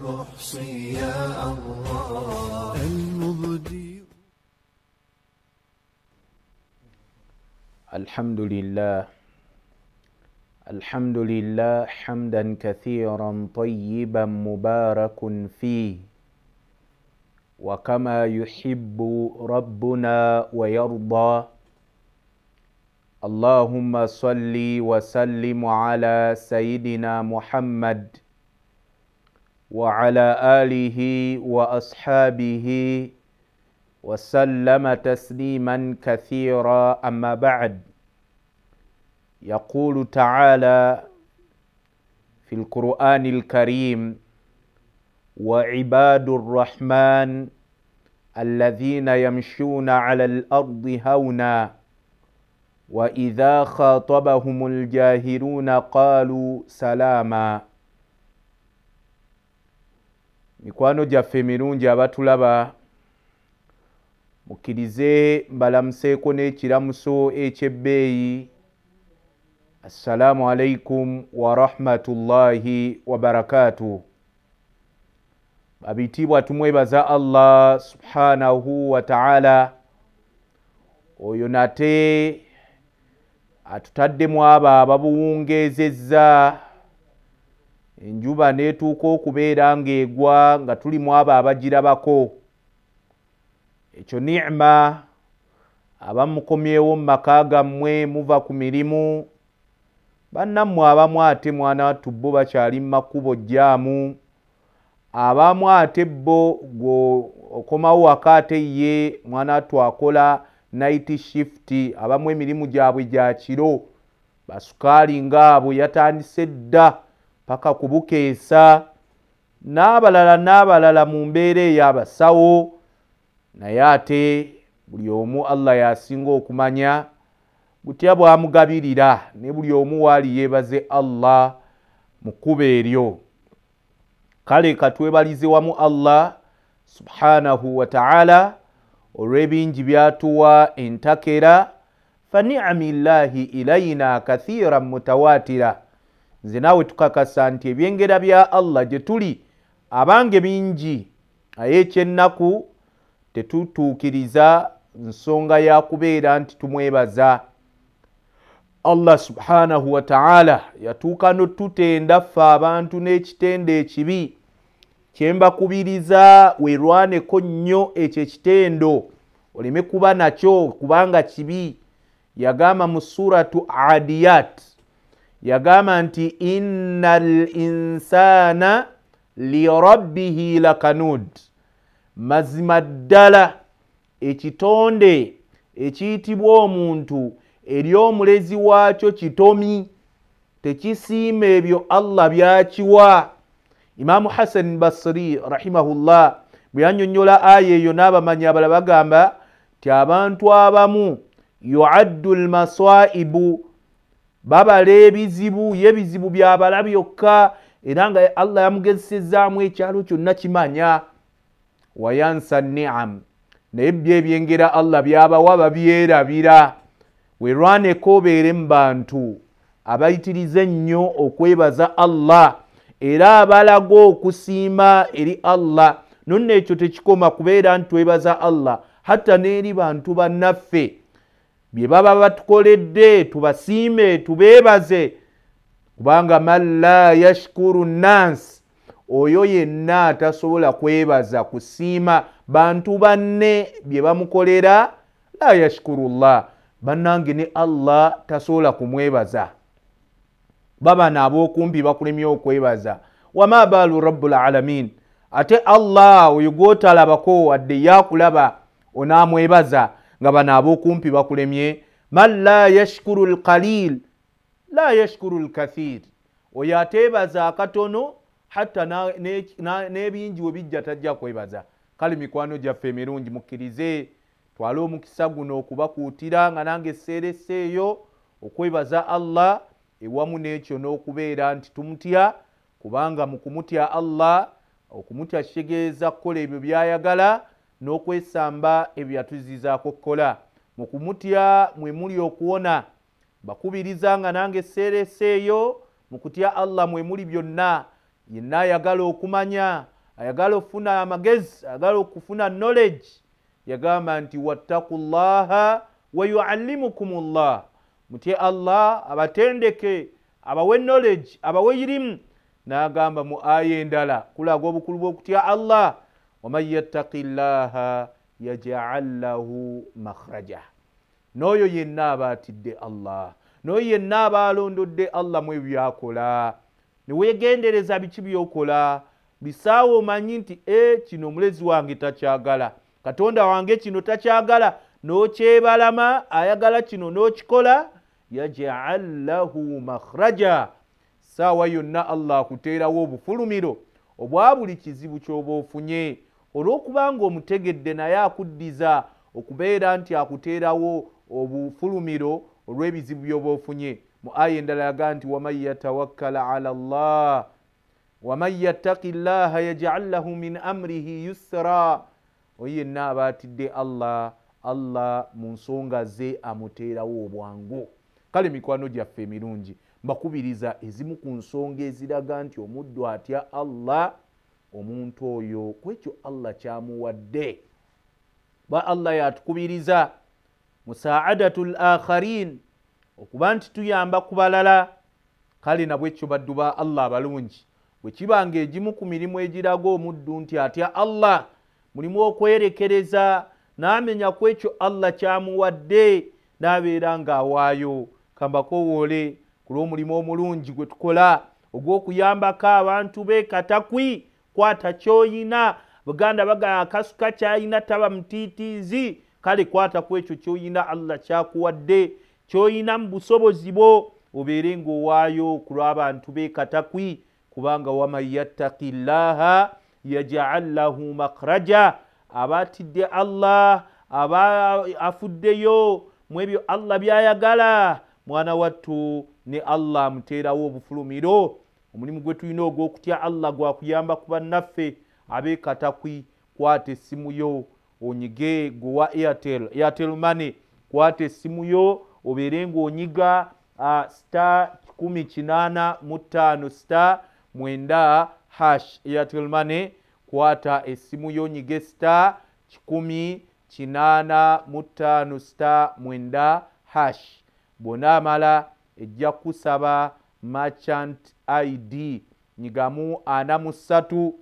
رحصي يا الله المبدي. الحمد لله حمدا كثيرا طيبا مبارك فيه وكما يحب ربنا ويرضى. اللهم صل وسلم على سيدنا محمد وعلى آله وأصحابه وسلم تسليما كثيرا. أما بعد، يقول تعالى في القرآن الكريم: وعباد الرحمن الذين يمشون على الأرض هونا وإذا خاطبهم الجاهلون قالوا سلاما. mikwano gyaffe mirungi abatulaba, mukkirize mbalamuseeko n'ekiramuso ekyebbeeyi. Assalamu alaikum wa rahmatullahi wa barakatuh. Babitiibwa tumwebaza Allah subhanahu wa ta'ala, oyo nate atutaddemu abo ababuwungeezezza enjuba netuuka okubeera ng'egwa nga tulimu abo abagirabako. Ekyo ni'ma. Abamukomyewo mu maka gammwe muva ku mirimu, bannammwe abamu ate mwana wattu bo bakyali mu makubo jjaamu, abamu ate bo okomawo waka ate ye mwana wattu akola night shift, abamu emirimu gyabwe gya kiro. Basukaali ngaabo yatandise dda paka kubukeesa, n'abalala mu mbeera ey'abasawo. Naye ate buli omu Allah yasinga okumanya butya bwamugabirira, ne buli omu waali yeebaze Allah mu kkubo eryo. Kale katwebalize wamu Allah subhanahu wa ta'ala olw'ebingi byatuwa entakera. fa ni'amillahi ilayna kathiran mutawatira. Nze naawe tukakasa nti ebyengera bya Allah gye tuli abange bingi, naye ekyennaku tetutuukiriza nsonga ya kubeera nti tumwebaza. Allah subhanahu wa ta'ala yatuuka n'otutenda ffe abantu n'ekitendo ekibi. Kyembakubiriza weerwaneko nnyo ekyo ekitendo, oleme kuba nakyo kubanga kibi. Yagamba mu suratu Adiyat, yagamba nti innal insana lirabbihi lakanud. Mazima ddala ekitonde ekiyitibwa omuntu eri omulezi waakyo kitomi, tekisiima ebyo Allah byakiwa. Imamu Hassan Basri rahimahullah bwe yannyonnyola aya eyo n'abamanyi abalala bagamba nti abantu abamu yuaddu almasaibu, babala ebizibu, yebizibu byabala byokka, era nga Allah yamugezesezaamu ekyalo kyonna kimanya. Wayansa ni'am, naye byebyengera Allah byabawa babyerabira. Weerwaneko obeere mu bantu abayitiriza ennyo okwebaza Allah era abalaga okusiima eri Allah. Nonno ekyo tekikoma kubeera nti twebaza Allah, hatta n'eri bantu bannaffe bye baba batukoledde tubasiime tubeebaze, kubanga man la yashkuru nnansi, oyo yenna tasobola kwebaza kusiima bantu banne bye bamukolera, la yashkurullah, bannange ne Allah tasobola kumwebaza. Baba n'ab'okumpi bakulemye okwebaza. Wama baalu rabbul alamin, ate Allah oyo gw'otalabako wadde yakulaba onaamwebaza, nga bano ab'okumpi bakulemye. Man la yashkuru alqalil la yashkuru alkathir, oyo ateebaza akatono hatta n'ebingi we bijja tajja kwebaza. Kale mikwano gyaffe emirungi, mukkirize twale omukisa guno okubakuutira nga nange esseeyo okwebaza Allah, ewamu n'ekyo n'okubeera nti tumutya, kubanga mu kumutya Allah, okumutya kitegeeza kukola ebyo by'ayagala n'okwesamba ebyo yatuzizaako kukola. Mu kumutya mwe muli okuwona. Bakubiriza nga nange esseeyo mu kutya Allah mwe muli byonna. Yenna ayagala okumanya, ayagala okufuna amagezi, ayagala okufuna knowledge, yagamba nti wattaqullaha wa yuallimukumullah. Mutye Allah abatendeke, abawe knowledge, abawe ilimu. N'agamba mu aya endala kulaga obukulu bw'okutya Allah, waman yattaqillaha yaj'al lahu makhraja. N'oyo yenna abaatidde Allah, n'oyo yenna abaalondodde Allah mu ebyakola, ne weegendereza biki by'okola, bisaawe omanyi nti kino omulezi wange takyagala, Katonda wange kino takyagala, n'okyebalama ayagala kino n'okikola, yaj'al lahu makhraja. Saawa yonna Allah akuteerawo obufulumiro obwa buli kizibu ky'oba ofunye, olw'okubanga omutegedde naye akuddiza okubeera nti akuteerawo obufulumiro olw'ebizibu by'oba ofunye. Mu aya endala yaga nti waman yatawakkala ala Allah waman yattaqi llaha yaj'al lahu min amrihi yusra. Oyo yenna abaatidde Allah, Allah mu nsonga ze amuteerawo obwangu. Kale mikwano gyaffe emirungi, mbakubiriza ezimu ku nsonga eziraga nti omuddu atya Allah, omuntu oyo kwekyo Allah kyamuwadde. Ba Allah yatukubiriza musaadatul akharin, okuba nti tuyamba ku balala. Kale nabwekyo baddu ba Allah abalungi, bwe kibanga egimu ku mirimu egiraga omuddu nti atya Allah, mulimu okwerekereza n'amenya ku ekyo Allah kyamuwadde, n'abeera ng'awaayo. Kambakowoole ku lw'omulimu omulungi gwe tukola ogw'okuyambako abantu be katakwi. Kwata ky'oyina, Buganda bagamba akasuka ky'ayina taba mutiitiizi. Kale kwata ku ekyo ky'oyina Allah kyakuwadde, ky'oyina mu busobozi bwo, obeere ng'owaayo ku lw'abantu be katakwi. Kubanga waman yattaqillaha yaj'al lahu makhraja. Abaatidde Allah, aba afuddeyo mu ebyo Allah by'ayagala, mwana wattu ne Allah amuteerawo obufulumiro. Omulimu gwe tulina ogw'okutya Allah gwakuyamba ku bannaffe abe katakwi. Kwata essimu yo onyige gwa Airtel Money, kwata essimu yo obeere ng'onyiga star 185 star 9 hash Airtel Money. Kwata essimu yo onyige star 185 star 9 hash. Bw'onaamala ejja kusaba merchant ID, nyigamu 43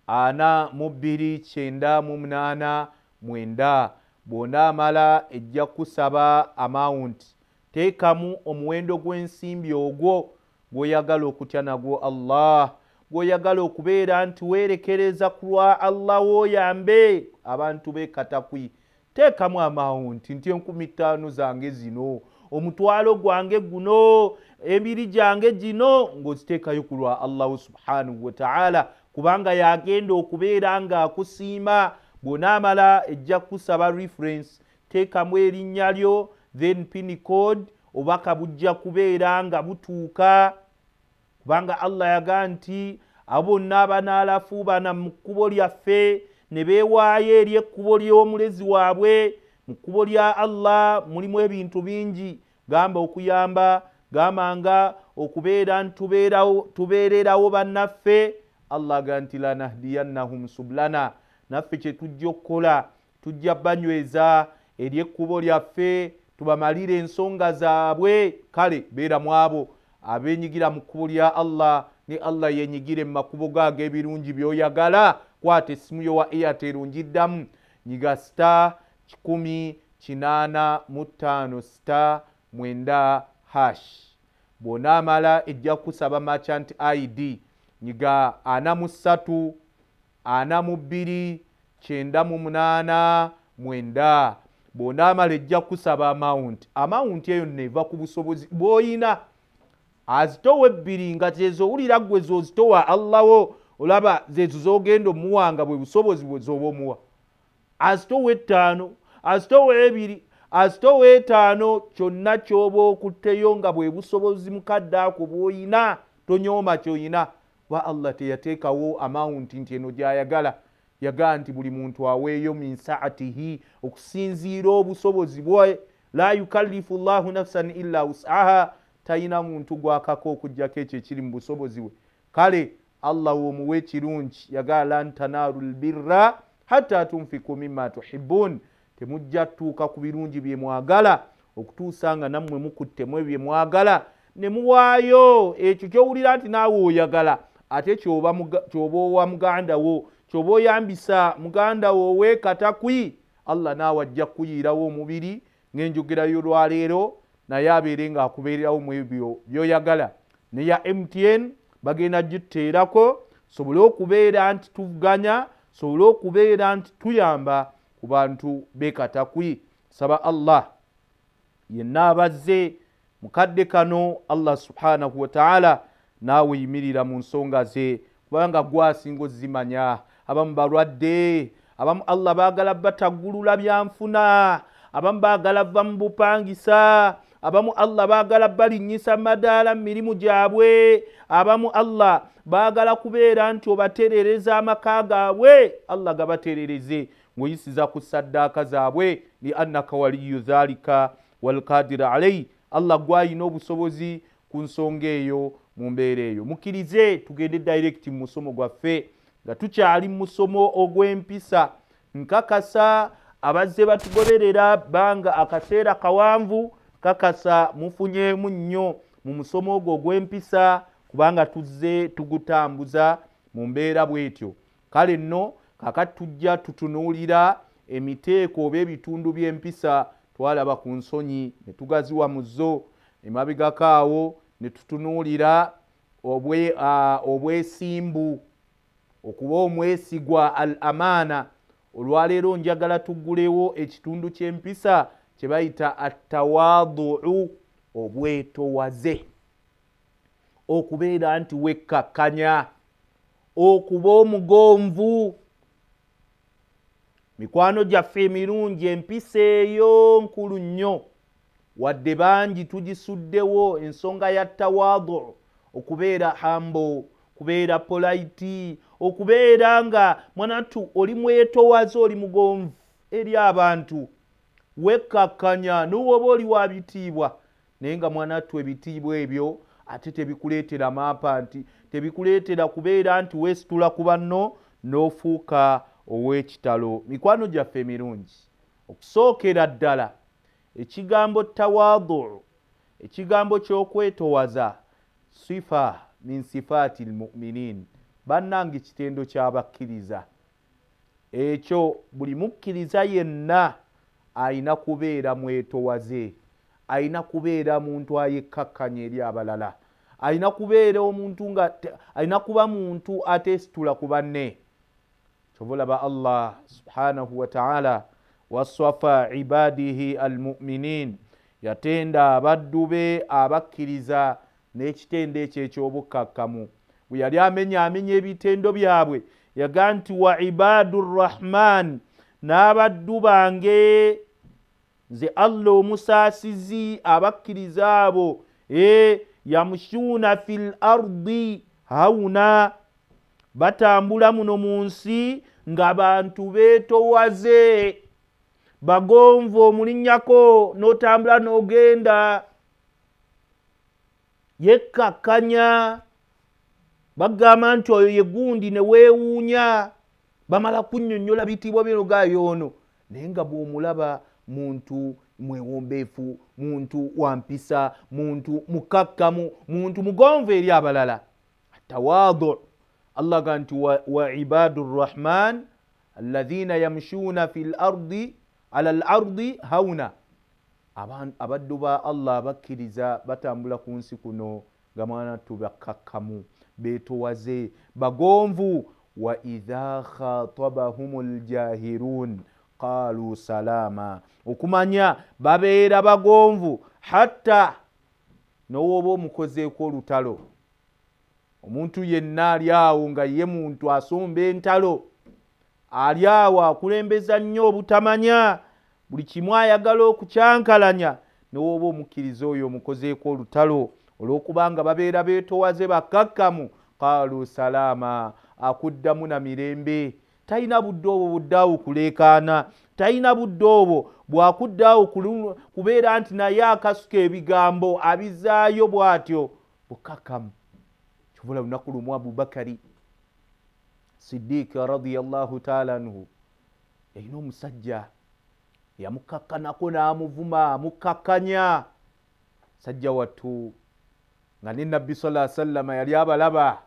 42 989 9. Bw'onaamala ejja kusaba amount. Teekamu omuwendo gw'ensimbi ogwo gw'oyagala okutya nagwo Allah, gw'oyagala okubeera nti weerekereza ku lwa Allah w'oyambe abantu be katakwi. Teekamu amount nti 50,000 zange zino, omutwalo gwange guno, ebiri gyange gino, ng'oziteekayo ku lwa Allah subhanahu wa ta'ala, kubanga yagenda okubeera ng'akusiima. Bw'onaamala ejja kusaba reference. Teekamu erinnya lyo, then pin code, obubaka bujja kubeera nga butuuka. Kubanga Allah yaga nti abo bonna abanaalafuubana mu kkubo lyaffe ne beewaayo eri ekkubo ly'omulezi waabwe, mu kkubo lya Allah mulimu ebintu bingi. Gamba okuyamba, gamba nga okubeera tubeererawo bannaffe. Allah aga nti lanahdiyannahum sublana. Naffe kye tujja okukola, tujja banyweza eri ekkubo lyaffe, tubamalire ensonga zaabwe. Kale beera mu abo abenyigira mu kkubo lya Allah, ne Allah yenyigire mu makubo gaage ebirungi by'oyagala. Kwata essimu yo wa Airtel ngiddamu, nyiga star 185 star 9 hash. Bw'onaamala ejja kusaba merchant ID, nyiga 43 42 989 9. Bw'onaamala ejja kusaba amount. Amount eyo neva ku busobozi bw'oyina. Azitowa ebbiri nga zezowulira gwe zozitowa Allah wo, olaba zezo zogenda omuwanga bwe busobozi bwe zoba omuwa. Azitowa 5, azitowa 2, azitowa 5, kyonna ky'oba okutteyo nga bwe busobozi mukadde ako bw'oyina, tonyooma ky'oyina. Ba Allah teyateekawo amount nti eno gy'ayagala. Yagaa nti buli muntu aweeyo min saatihi, okusinziira obusobozi bwe. La yukallifu Allahu nafsan illa wus'aha. tayina muntu gwakako okujjako ekyo ekiri mu busobozi bwe. Kale Allah womuwe ekirungi, yagala lan tanalu lbirra hatta tunfiku mimma tuhibbun, temujja tuuka ku birungi bye mwagala okutuusa nga nammwe mukuttemu bye mwagala ne muwaayo ekyo kyowulira nti naawe oyagala, ate kyoba owa muganda wo, kyoba oyambisa muganda wo ow'ekatakwi, Allah naawe ajja kuyiirawo omubiri ng'enjogerayo olwaleero, naye abeere ng'akubeererawo mu ebyo by'oyagala. Ne ya MTN bagenda gitteerako, sobole okubeera nti tuvuganya, sobole okubeera nti tuyamba ku bantu b'ekatakwi. Saba Allah yenna abazze mukadde kano, Allah subhanahu wa ta'ala naawe yimirira mu nsonga ze, kubanga gwasinga ozimanya. Abamu balwadde, abamu Allah baagala bataggulula byanfuna, abamu baagala bva mu bupangisa, abamu Allah baagala balinnyisa madaala mu mirimu gyabwe, abamu Allah baagala kubeera nti obaterereza amaka gaabwe, Allah gabaterereze ng'oyisiza ku saddaaka zaabwe, li annaka waliyu dhalika walqadira alayhi. Allah gwayina obusobozi ku nsonga eyo mu mbeera eyo. Mukkirize tugende direct mu musomo gwaffe nga tukyali mu musomo ogw'empisa. Nkakasa abazze batugoberera banga akaseera kawanvu, kakasa mufunyeemu nnyo mu musomo ogwo ogw'empisa, kubanga tuzze tugutambuza mu mbeera bw'etyo. Kale nno kakati tujja tutunuulira emiteeko oba ebitundu by'empisa. Twalaba ku nsonyi ne tugaziwa mu zo, emabegako awo ne tutunuulira obwesimbu, okuba omwesigwa al amaana. Olwaleero njagala tuggulewo ekitundu ky'empisa kye bayita attawaaduu, obwetowaze, okubeera nti wekkakkanya, okuba omugonvu. Mikwano gyaffe emirungi, empisa eyo nkulu nnyo, wadde bangi tugisuddewo. Ensonga ya tawaadu, okubeera humble, kubeera polite, okubeera nga mwanatu oli mwetowaze, oli mugonvu eri abantu, wekkakkanya n'owoba oli wa bitiibwa, naye nga mwanatu ebitiibwa ebyo ate tebikuleetera maapa, nti tebikuleetera kubeera nti weesitula ku banno n'ofuuka ow'ekitalo. Mikwano gyaffe emirungi, okusookera ddala ekigambo tawaadu, ekigambo ky'okwetowaza, sifa min sifaati almu'minin, bannange kitendo ky'abakkiriza. Ekyo buli mukkiriza yenna ayina kubeera mwetowaze, ayina kubeera muntu ayekkakkanya eri abalala, ayina kubeera omuntu nga ayina kuba muntu ateesitula ku banne. Kyova Allah subhanahu wa ta'ala waswafa ibadihi almu'minin, yatenda abaddu be abakkiriza n'ekitendo ekyo eky'obukkakkamu. Bwe yali amenya ebitendo byabwe yaga nti wa ibadu rrahman, n'abaddu bange nze Allah omusaasizi, abakkiriza abo yamshuuna fil ardi hauna, batambula muno mu nsi ng'abantu beetowaze, bagonvu omulinnyako n'otambula n'ogenda, yekkakkanya. Bagamba nti oyo ye gundi ne weewuunya, bamala kunnyonnyola bitiibwa bino gayoono, naye nga bw'omulaba muntu mwewombeefu, muntu wampisa, muntu mukakkamu, muntu mugonvu eri abalala. Tawaadu, Allah ga nti wa ibadu rrahman alladhina yamshuuna fil ardi ala al ardi hauna, abaddu ba Allah abakkiriza batambula ku nsi kuno nga mwanatu bakkakkamu, beetowaze, bagonvu. Wa idha khatabahumul jahirun qalu salama, okumanya babeera bagonvu hatta n'owoba omukozeeko olutalo. Omuntu yenna ali awo nga ye muntu asomba entalo, ali awo akulembeza nnyo obutamanya, buli kimu ayagala okukyankalanya, n'owoba omukkiriza oyo omukozeeko olutalo, olw'okubanga babeera beetowaze bakkakkamu, qalu salama, akuddamu na mirembe, talina budde obwo buddaawo kuleekaana, talina budde obwo bwakuddaawo kubeera nti naye akasuka ebigambo abizaayo bw'atyo bukakamu. Kivula lunaku lumu Abubakari Siddiqa radiyallahu taala anhu yalina omusajja yamukakkanako n'amuvuma amukakkanya. Sajja wattu nga ne Nabbi sallallahu alaihi wasallam yali abalaba,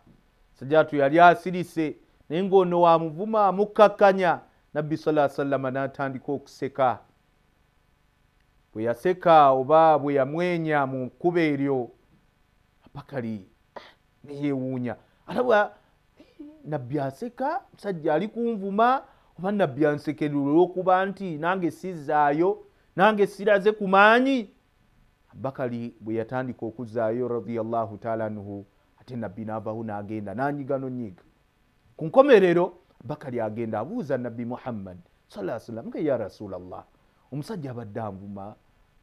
sajja wattu yali asirise naye ng'ono wamuvuma amukakkanya. Nabbi sallallahu alaihi wasallam n'atandika okuseka. Bwe yaseka oba bwe yamwenya mu kkuba eryo, Abubakari neyeewuunya, alaba Nabbi aseka, musajja ali kunvuma oba Nabbi ansekerera olw'okuba nti nange sizaayo, nange siraze ku maanyi. Abubakari bwe yatandika okuzaayo radiyallahu taala anhu, ate Nabbi n'avaho n'agenda n'anyiga nonyiga. Ku nkomerero Abubakari agenda abuuza Nabbi Muhammad sallallahu alaihi wasallam, nga ya Rasulallah, omusajja abadde anvuma,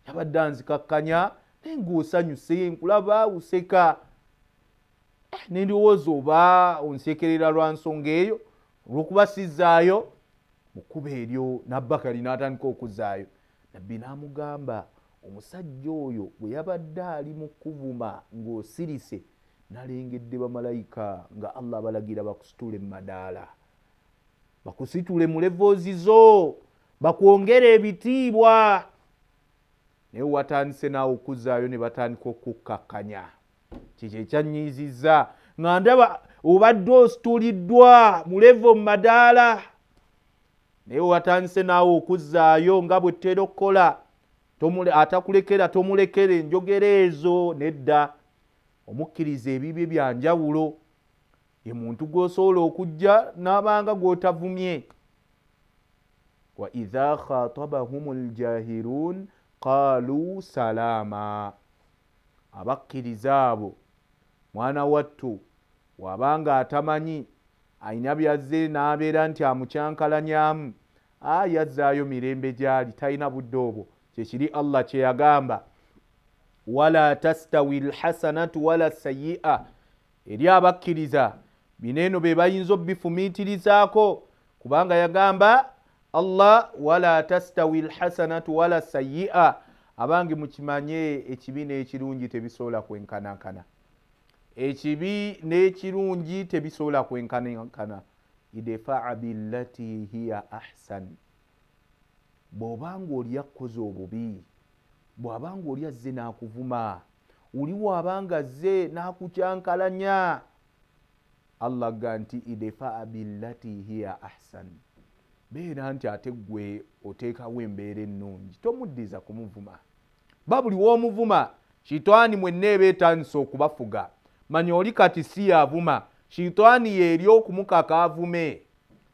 yabadde anzikakkanya naye ng'osanyuse, nkulaba useka, nendowooza oba onsekerera lwa nsonga eyo olw'okuba sizaayo. Mu kkuba eryo Abubakari n'atandika okuzaayo. Nabbi n'amugamba, omusajja oyo bwe yabadde ali mu kuvuma ng'osirise, nalengedde bamalayika nga Allah balagira bakusitule mu madaala, bakusitule mu levoozi zo, bakwongere ebitiibwa. Naye watandise naawe okuzaayo ne batandika okukkakkanya. Kikyo ekyanyiizizza nga ndaba obadde osituliddwa mu levo mu madaala, naye watandise naawe okuzaayo nga bwe ttera okukola. Atakulekera tomulekera enjogera ezo, nedda. Omukkiriza ebibye bya njawulo, ye muntu gw'osobola okujja n'abanga gw'otavumye. Wa idha khatabahumul jahilun qalu salama. Abakkiriza abo mwana wattu wabanga atamanyi ayina byazze n'abeera nti amukyankalanyamu, yazzaayo mirembe gy'ali, talina budde obwo. Kyekiri Allah kye yagamba, wala tastawi lhasanatu wala sayi'a. Eri abakkiriza bineeno be bayinza obifumiitirizaako, kubanga yagamba Allah wala tastawi lhasanatu wala sayi'a. Abange mukimanye ekibi n'ekirungi tebisobola kwenkanankana. Ekibi n'ekirungi tebisobola kwenkanankana. Idfa'a billati hiya ahsan. Bw'obanga oli yakoze obubi, bw'abanga oli azze n'akuvuma, oli bw'abanga azze n'akukyankalanya, Allah ga nti idfa'a billati hiya ahsan. Beera nti ate gwe oteekawo embeera ennungi, tomuddiza kumuvuma. Babuli w'omuvuma, Shitwani mwenna eba etandise okubafuga. Manya oli kati si yavuma, Shitwani yeeri okumukaka avume.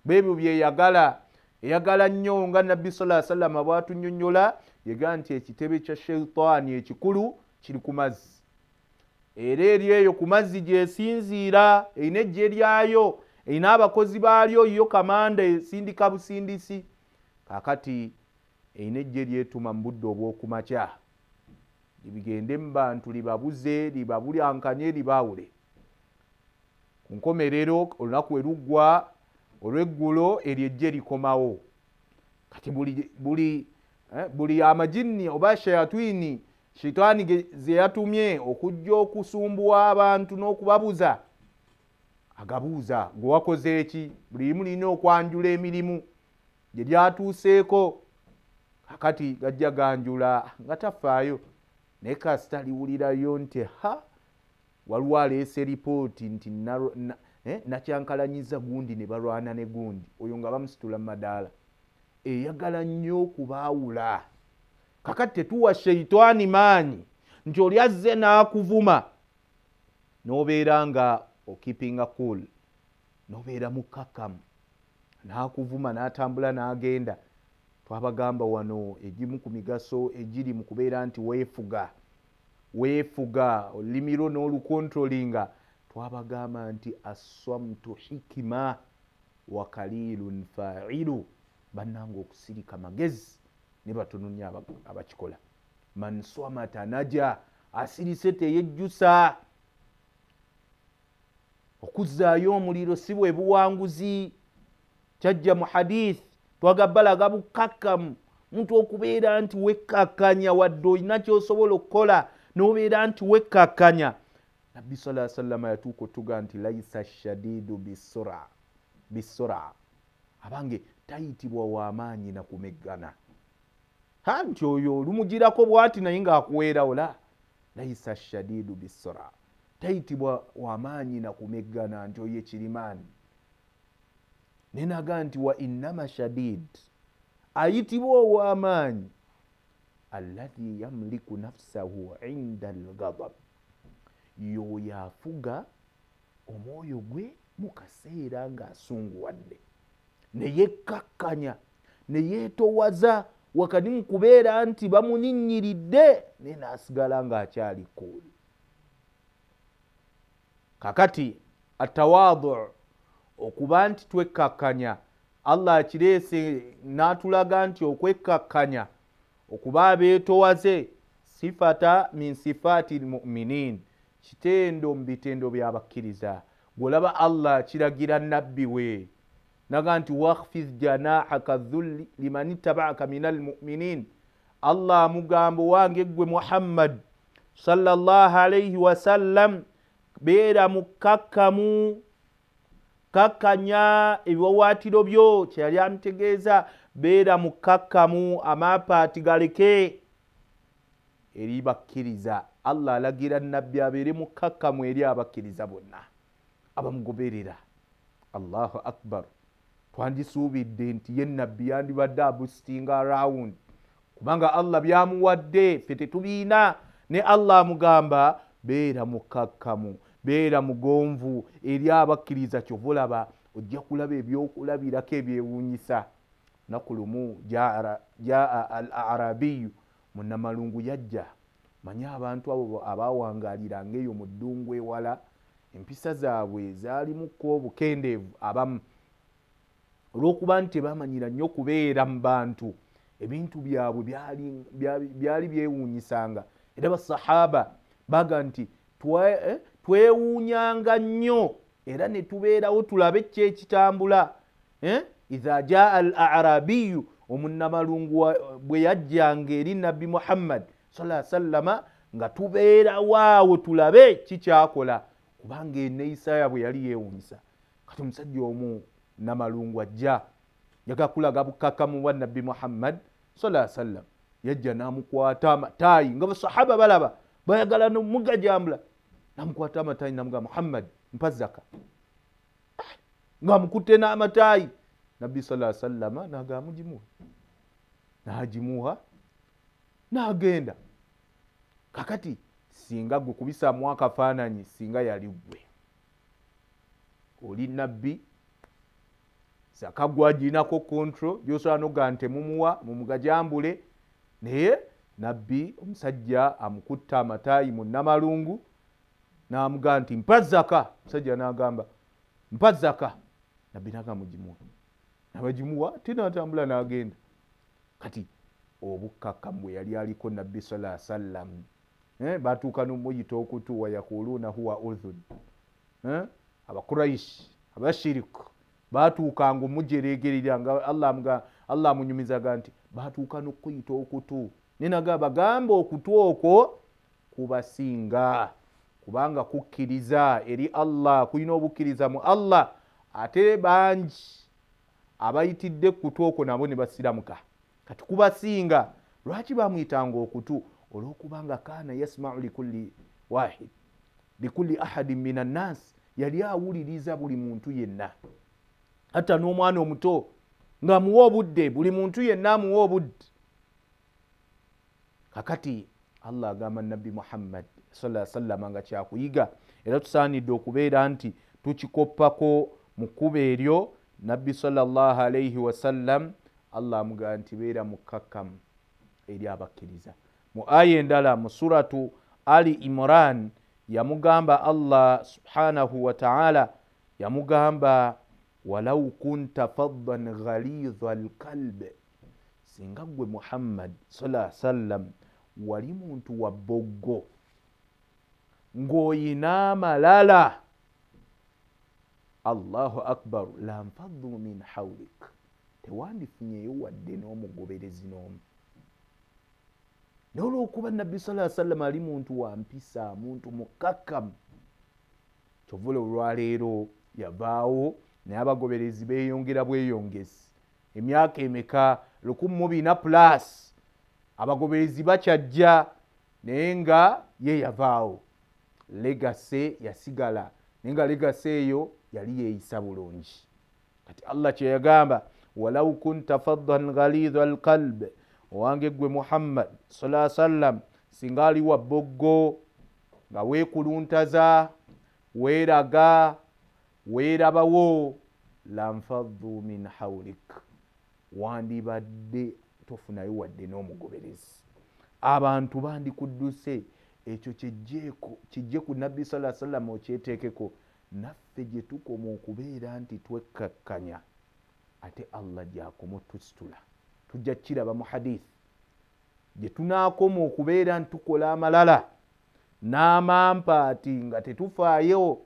Bwebyo bye eyagala nnyo nga Nabbi sallallahu alaihi wasallam bw'atunnyonnyola, yega nti ekitebe kya Shitwani ekikulu kiri ku mazzi. Era eri eyo ku mazzi gyesinziira, erina eggye lyayo, erina abakozi baalyo, yo kamanda esindika busindisi. Kaakati erina eggye lyetuma mu budde obw'okumakya, libigende mu bantu libabuze, libabulankanye, libaawule. Ku nkomerero olunaku we luggwa olw'eggulo eryo eggye likomawo. Kati buli amajinni oba shayatwini Shitwani ze yatumye okujja okusumbuwa abantu n'okubabuza, agabuuza, gwe wakoze eki? Buli limu lirina okwanjula emirimu gye lyatuuseeko. Kakati gajja ganjula nga tafaayo, naye kasita liwulirayo nti waliwo aleese ripooti nti nakyankalanyiza gundi ne balwana ne gundi, oyo nga bamusitula mu madaala. Eyagala nnyo okubaawula. Kakati tetuwa Shayitwani maanyi nti oli azze n'akuvuma, n'obeera nga okipinga cool, n'obeera mukkakkamu, n'akuvuma n'atambula n'agenda. Twabagamba wano egimu ku migaso egiri mu kubeera nti weefuga olulimi lwo n'olukontrolinga. Twabagamba nti aswamtu hikima wa kalilun fa'ilu. Bannanga okusirika magezi ne batono nnyo abakikola. Man swamata naja, asirise teyejjusa. Okuzzaayo omuliro si bwe buwanguzi. kyajja mu hadith twagabalaga bukakkamu muntu okubeera nti wekkakkanya wadde olina kyosobola okukola n'obeera nti wekkakkanya. Nabbi sallallahu alaihi wasallam yatuuka otuga nti laisa shadidu bisura abange tayitibwa w'amaanyi na kumeggana. Nti oyo olumugirako bw'ati naye ng'akuweerawo la laisa shadidu bisura tayitibwa w'amaanyi na kumeggana nti oyo ekirimaani. Nenaga nti wa innama shadid ayitibwa ow'amaanyi alladhi yamliku nafsahu inda alghadab yoyo afuga omwoyo gwe mu kaseera ng'asunguwadde neyekkakkanya neyeetowaza wakati mu kubeera nti bamuninyiridde naye n'asigala ng'akyali cool. Kakati atawadhu okuba nti twekkakkanya Allah akireese n'atulaga nti okwekkakkanya okuba abeetowaze sifata min sifaati almu'minin kitendo mu bitendo by'abakkiriza. Gwolaba Allah akiragira nabbi we naga nti wakhfidh janahaka dhulli liman ittaba'aka min almu'minin. Allah amugamba wange gwe Muhammad sallallahu alayhi wasallam beera mukakkamu kakkanya ebiwawaatiro byo kyeyali amutegeeza beera mukakkamu amaapaati galeke eri bakkiriza. Allah alagira nabbi abeere mukakkamu eri abakkiriza bonna abamugoberera. Allahu akbar. Twandisuubidde nti ye nabbi yandibadde abusitinga around kubanga Allah byamuwadde ffe tetubiina ne Allah amugamba beera mukakkamu beera mugonvu eri abakkiriza. Kyovulaba ojja kulaba ebyokulabirako ebyewuunyisa. Naku lumu jaa al-arabiyu munnamalungu yajja manye abantu abo abaawangaaliranga eyo mu ddungu ewala empisa zaabwe zaalimuko obukendeevu abamu olw'okuba nti bamanyira nnyo okubeera mu bantu ebintu byabwe byali byewuunyisanga. Era basahaba baga nti twewuunyanga nnyo era ne tubeerawo tulabe ki ekitambula. Idha jaa al-arabiyu omunnamalungu bwe yajjanga eri nabbi Muhammad sallallahu alaihi wasallam nga tubeerawo awo tulabe kikyakola kubanga enneeyisa yaabwe yali yeewuunyisa. Kati omusajja omu namalungu ajja yagakulaga bukakkamu bwa nabbi Muhammad sallallahu alaihi wasallam yajja n'amukwata amataayi nga basahaba balaba bayagala nomugajambula namukwata amataayi namugamba Muhammad mpa zaka nga amukutte n'amataayi. Nabbi sallallahu alaihi wasallam nagamujimuha nagimuha n'agenda. Kakati singa gwe kubisaamu akafaananyi singa yali gwe oli nabbi zaka gwaginako control gyosobola noga nti mumuwa mumugajambule naye nabbi omusajja amukutta amataayi mu namalungu n'amugamba nti mpa zaka. Omusajja n'agamba mpa zaka. Nabbi nagamujimuha nabajimuwa tinatambula n'agenda. Kati obukakkamu bwe yali aliko nabbi sallallahu alaihi wasallam batuuka n'omuyita okutu wayakuluuna huwa udhun. Abakuraishi abashiriku batuukanga omujeregerera nga Allah amunyumizaga nti batuuka n'okuyita okutu. Nenaga bagamba okutu okwo kubasinga kubanga kukkiriza eri Allah kulina obukkiriza mu Allah. Ate bangi abayitidde kutu okwo nabo ne basiramuka kati kubasinga. Lwaki bamuyitanga okutu? Olw'okubanga kaana yasma'u likulli wahid likulli ahadin minan nas yali awuliriza buli muntu yenna hatta n'omwana omuto ng'amuwa obudde buli muntu yenna amuwa obudde. Kakati Allah agamba nabbi Muhammad sallallahu alaihi wasallam nga kyakuyiga era tusaanidde okubeera nti tukikoppako mu kkubo eryo nabbi sallallahu alaihi wasallam. Allah amugamba nti beera mukakkamu eri abakkiriza. Mu aya endala mu suratu Ali Imran yamugamba Allah subhanahu wa ta'ala yamugamba walau kunta faddan ghalidha alqalb singa gwe Muhammad sallallahu alaihi wasallam wali muntu wa boggo ng'oyina malala Allahu akbar, lanfaddu min hawlik, tewandifunyeyo wadde n'omugoberezi n'omu. N'olwokuba nabbi sallallahu alaihi wasallam ali muntu wa mpisa, muntu mukakkamu, kyovula olwaleero yavaawo naye abagoberezi beeyongera bweyongezi. Emyaka emeka 1400 plus abagoberezi bakyajja naye nga ye yavaawo. Legase yasigala naye nga legase eyo yali yeeyisa bulungi. Kati Allah kye yagamba, walau kunta faddan ghalidha alqalb, owange gwe Muhammad sallallahu alaihi wasallam singa ali wa boggo nga weekuluntaza weeraga weerabawo, lanfaddu min hawlik, wandibadde tofunayo wadde n'omugoberezi. Abantu bandikudduse, ekyo kijje ku nabbi sallallahu alaihi wasallam okyeteekeko. Naffe gye tukoma okubeera nti twekkakkanya ate Allah gy'akoma otusitula. Tujja kiraba mu hadith gye tunaakoma okubeera nti tukola amalala n'amampaati nga tetufaayo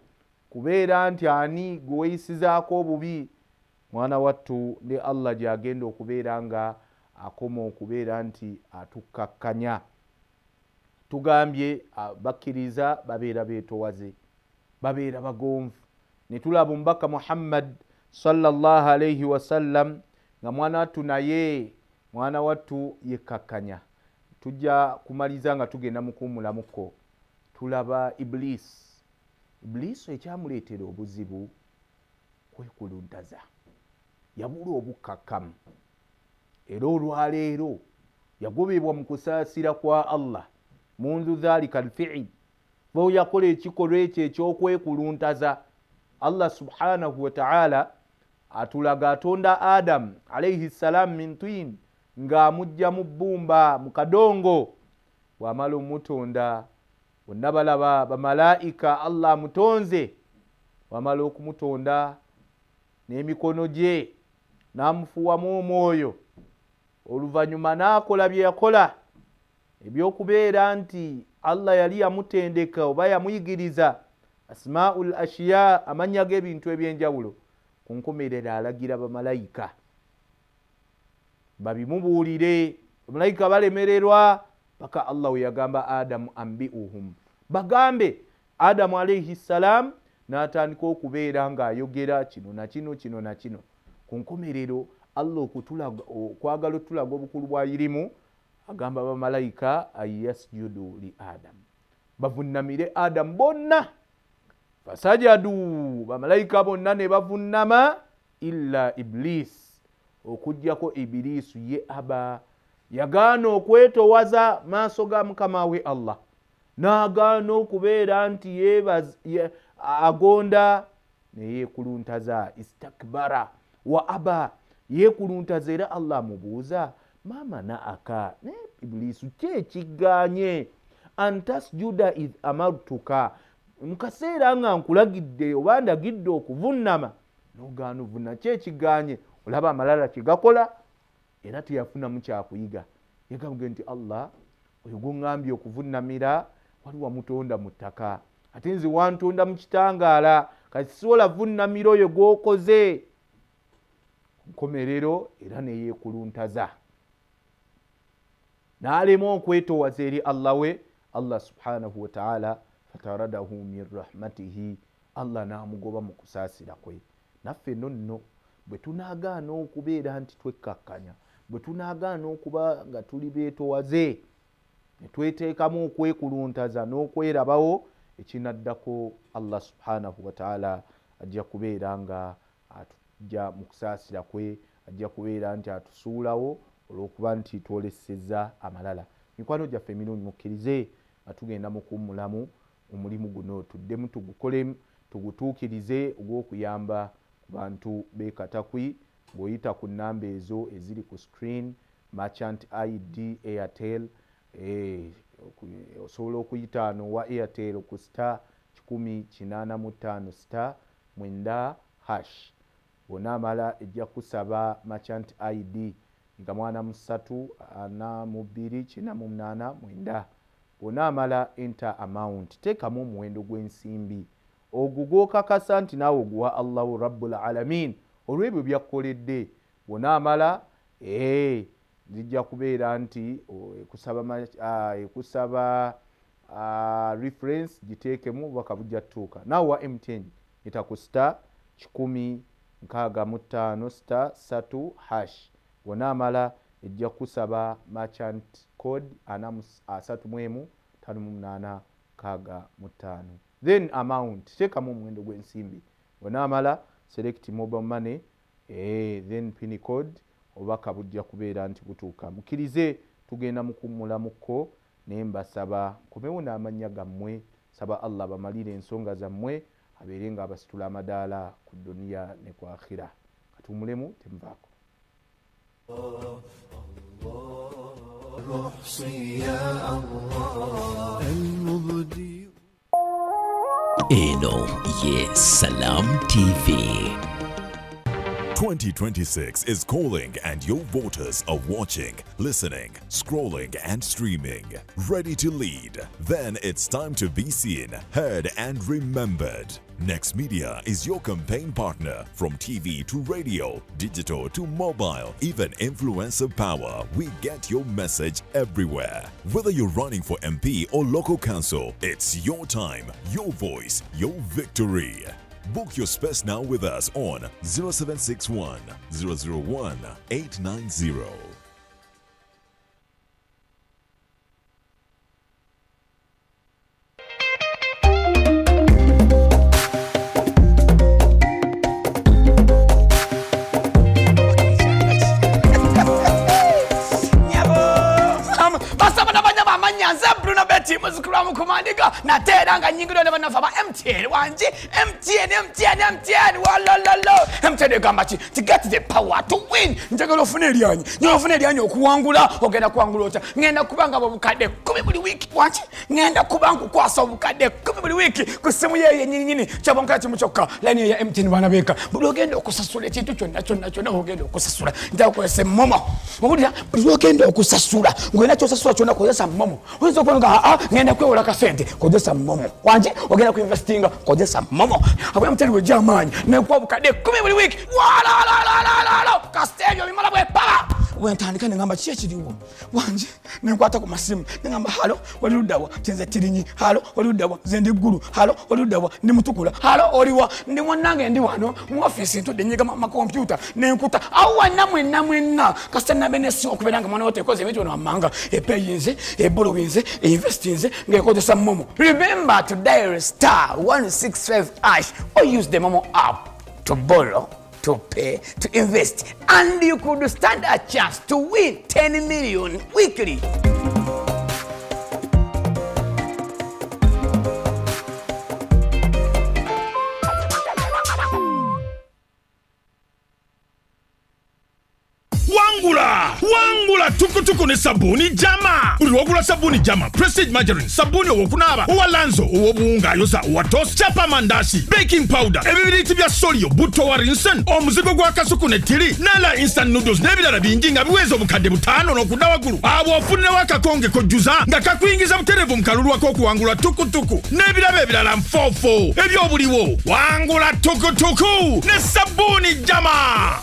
kubeera nti ani gwe weeyisizaako obubi, mwana wattu ne Allah gy'agenda okubeera nga akoma okubeera nti atukkakkanya. Tugambye bakkiriza babeera beetowaze, babeera bagonvu. Ne tulaba omubaka Muhammad sallallahu alayhi wasallam nga mwana wattu naye mwana wattu yekkakkanya. Tujja kumaliza nga tugenda mu kuwummulamuko. Tulaba Iblis. Iblis ekyamuleetera obuzibu kwekuluntaza, yabula obukkakkamu, era olwaleero yagobebwa mu kusaasira kwa Allah mundu dhalika alfi'il. Bo yakola ekikolwa ekyo ekyokwekuluntaza. Allah subhanahu wa ta'ala atulaga atonda Adam alayhi salam min tin, ng'amujja mu bbumba mu kadongo. Bw'amala omutonda bonna balaba bamalaika Allah amutonze. Bw'amala okumutonda n'emikono gye n'amufuwamu omwoyo, oluvannyuma n'akola bye yakola ebyokubeera nti Allah yali yamutendeka oba yamuyigiriza asmaul ashiya, amannya g'ebintu eby'enjawulo. Ku nkomerera alagira bamalayika babimubuulire. Bamalayika balemererwa paka Allah we yagamba Adamu ambiuhum, bagambe. Adamu alayhi salam n'atandika okubeera ng'ayogera kino na kino kino na kino. Ku nkomerero Allah okwagala otulaga obukulu bw'ayirimu, agamba bamalayika ayasjudu li Adam, bavunnamire Adamu bonna. Fasajadu, bamalayika bonna ne bavunnama illa Iblis, okujjako Ibilisu ye aba, yagaana okwetowaza maaso ga mukama we Allah, n'agaana okubeera nti agonda ne yeekuluntaza. Istakbara wa aba, yeekuluntaza era Allah amubuuza mama naaka, ne Ibilisu kyekiganye antasjuda idh amartuka, mu kaseera nga nkulagidde oba ndagidde okuvunnama n'ogaana ovunna, kyekiganye. Olaba amalala kyegakola era teyafunamu kyakuyiga. Yagambye nti Allah oyo gwoŋŋambye okuvunnamira wali wamutonda mu ttaka, ate nze wantonda mu kitangaala, kati sisobola vunnamira oyo gw'okoze. Nkomerero era neyeekuluntaza, n'alema okwetoowaza eri Allah we. Allah subhanahu wa ta'ala fataradahu min rahmatihi, Allah n'amugoba mu kusaasira kwe. Naffe nonno bwe tunaagaana okubeera nti twekkakkanya, bwe tunaagaana okuba nga tuli beetowaze, ne tweteekamu okwekuluntaza n'okwerabawo, ekinaddako Allah subhanahu wa ta'ala ajja kubeera nga atujja mu kusaasira kwe, ajja kubeera nti atusuulawo olw'okuba nti twolesezza amalala. Mikwano gyaffe emirungi, mukkirize nga tugenda mu kuwummulamu omulimu guno, tuddemu tugukolemu, tugutuukirize ogw'okuyamba ku bantu b'Ekatakwi. Ng'oyita ku nnamba ezo eziri ku screen, Merchant ID Airtel, osobola okuyita ano wa Airtel ku *185*9#. Bw'onaamala ejja kusaba Merchant ID nga 83424889. Bw'onaamala enter amount, teekamu omuwendo gw'ensimbi ogwo gw'okakasa nti naawe oguwa Allahu Rabbul Alamin olw'ebyo byakkoledde. Bw'onaamala zijja kubeera nti ekusaba reference giteekemu obubaka bujja tutuuka. Naawe wa MTN yita ku star 165 star 3#. Bw'onaamala ejja kusaba merchant code 43585. Then amount teekamu omuwendo gw'ensimbi. Bw'onaamala select mobile money then pin code obubaka bujja kubeera nti butuuka. Mukkirize tugenda mukummulamuko naye mbasaba nkomewo n'amannya gammwe, saba Allah bamalire ensonga zammwe abeere nga abasitula amadaala ku duniya ne ku akhira. Katuwummulemu temuvaako. Eno ye Salam TV. 2026 is calling and your voters are watching, listening, scrolling and streaming. Ready to lead? Then it's time to be seen, heard and remembered. Next Media is your campaign partner. From TV to radio, digital to mobile, even influencer power, we get your message everywhere. Whether you're running for MP or local council, it's your time, your voice, your victory. Book your space now with us on 0761 001 890. Muzikuramu kumandiga na teranga nyingiro ne banafa ba MTN wanji MTN walalo MTN gamba chi to get the power to win njagalo ofune elyanyi okuwangula ogenda kuwangula ota ngenda kubanga bobukadde 10 buli wiki wanji ngenda kubanga kwasa obukadde 10 buli wiki ku simu ye nyini kyabonka kimuchoka line ya MTN bana beka buli ogenda okusasula ekintu kyonna ogenda okusasula nda kwese momo obulya buli ogenda okusasula ngenda kyosasula kyonna kozesa momo oyinza okubanga ngenda kwewola kasente kozesa momo wanje ogenda kuinvestinga kozesa momo abwe MTN we jamani ne kwa bukadde 10 buli wiki wala kastelyo bimala bwe pala wentandika ngamba kiye kiriwo wanje nenkwata ku masimu ngamba halo walirudawa chenze tirinyi halo walirudawa zende guru halo walirudawa ndi mutukula halo oliwa ndi mwanange ndi wano mu office ntode nyiga ma computer nenkuta awa namwe na kasana benesi okuberanga mwana wote koze ebintu n'amanga epeyinze ebolowinze investinze ngekozesa momo. Remember to dial star 165# or use the Momo app to borrow, to pay, to invest, and you could stand a chance to win 10 million weekly. Wangula tukutuku ne sabuni jama. Uliwagula sabuni jama, Prestige Margarine, sabuni owokunaba, owalanzo, owobuunga yosa, owatos, chapa mandashi, baking powder, ebibiriti bya solio, buto wa rinsen, omuzigo gwa kasuku ne tiri, nala instant noodles n'ebirala bingi nga biweza obukadde 5 n'okudda waggulu. Abo ofunira wakakonge kojjuza nga kakuingiza buterevu mu kalulu ak'okuwangula tukutuku n'ebirabo ebirala nfofo ebyobuliwo. Wangula tukutuku ne sabuni jama.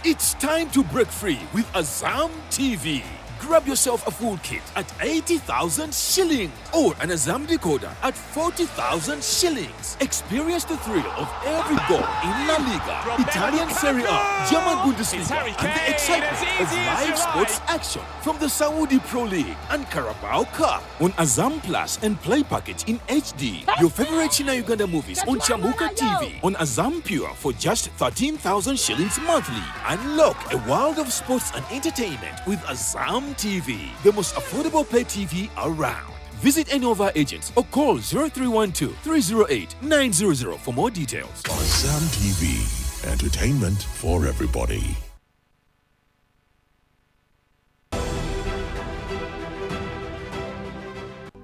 It's time to break free with Azam TV. Grab yourself a full kit at 80,000 shillings or an Azam decoder at 40,000 shillings. Experience the thrill of every goal in La Liga, Italian Serie A, German Bundesliga, and the excitement of live sports action from the Saudi Pro League and Carabao Cup on Azam Plus and Play Package in HD. Your favorite China Uganda movies on Chamuka TV on Azam Pure for just 13,000 shillings monthly. Unlock a world of sports and entertainment with Azam TV, the most affordable pay TV around. Visit any of our agents or call 0312 308 900 for more details. Azam TV, entertainment for everybody.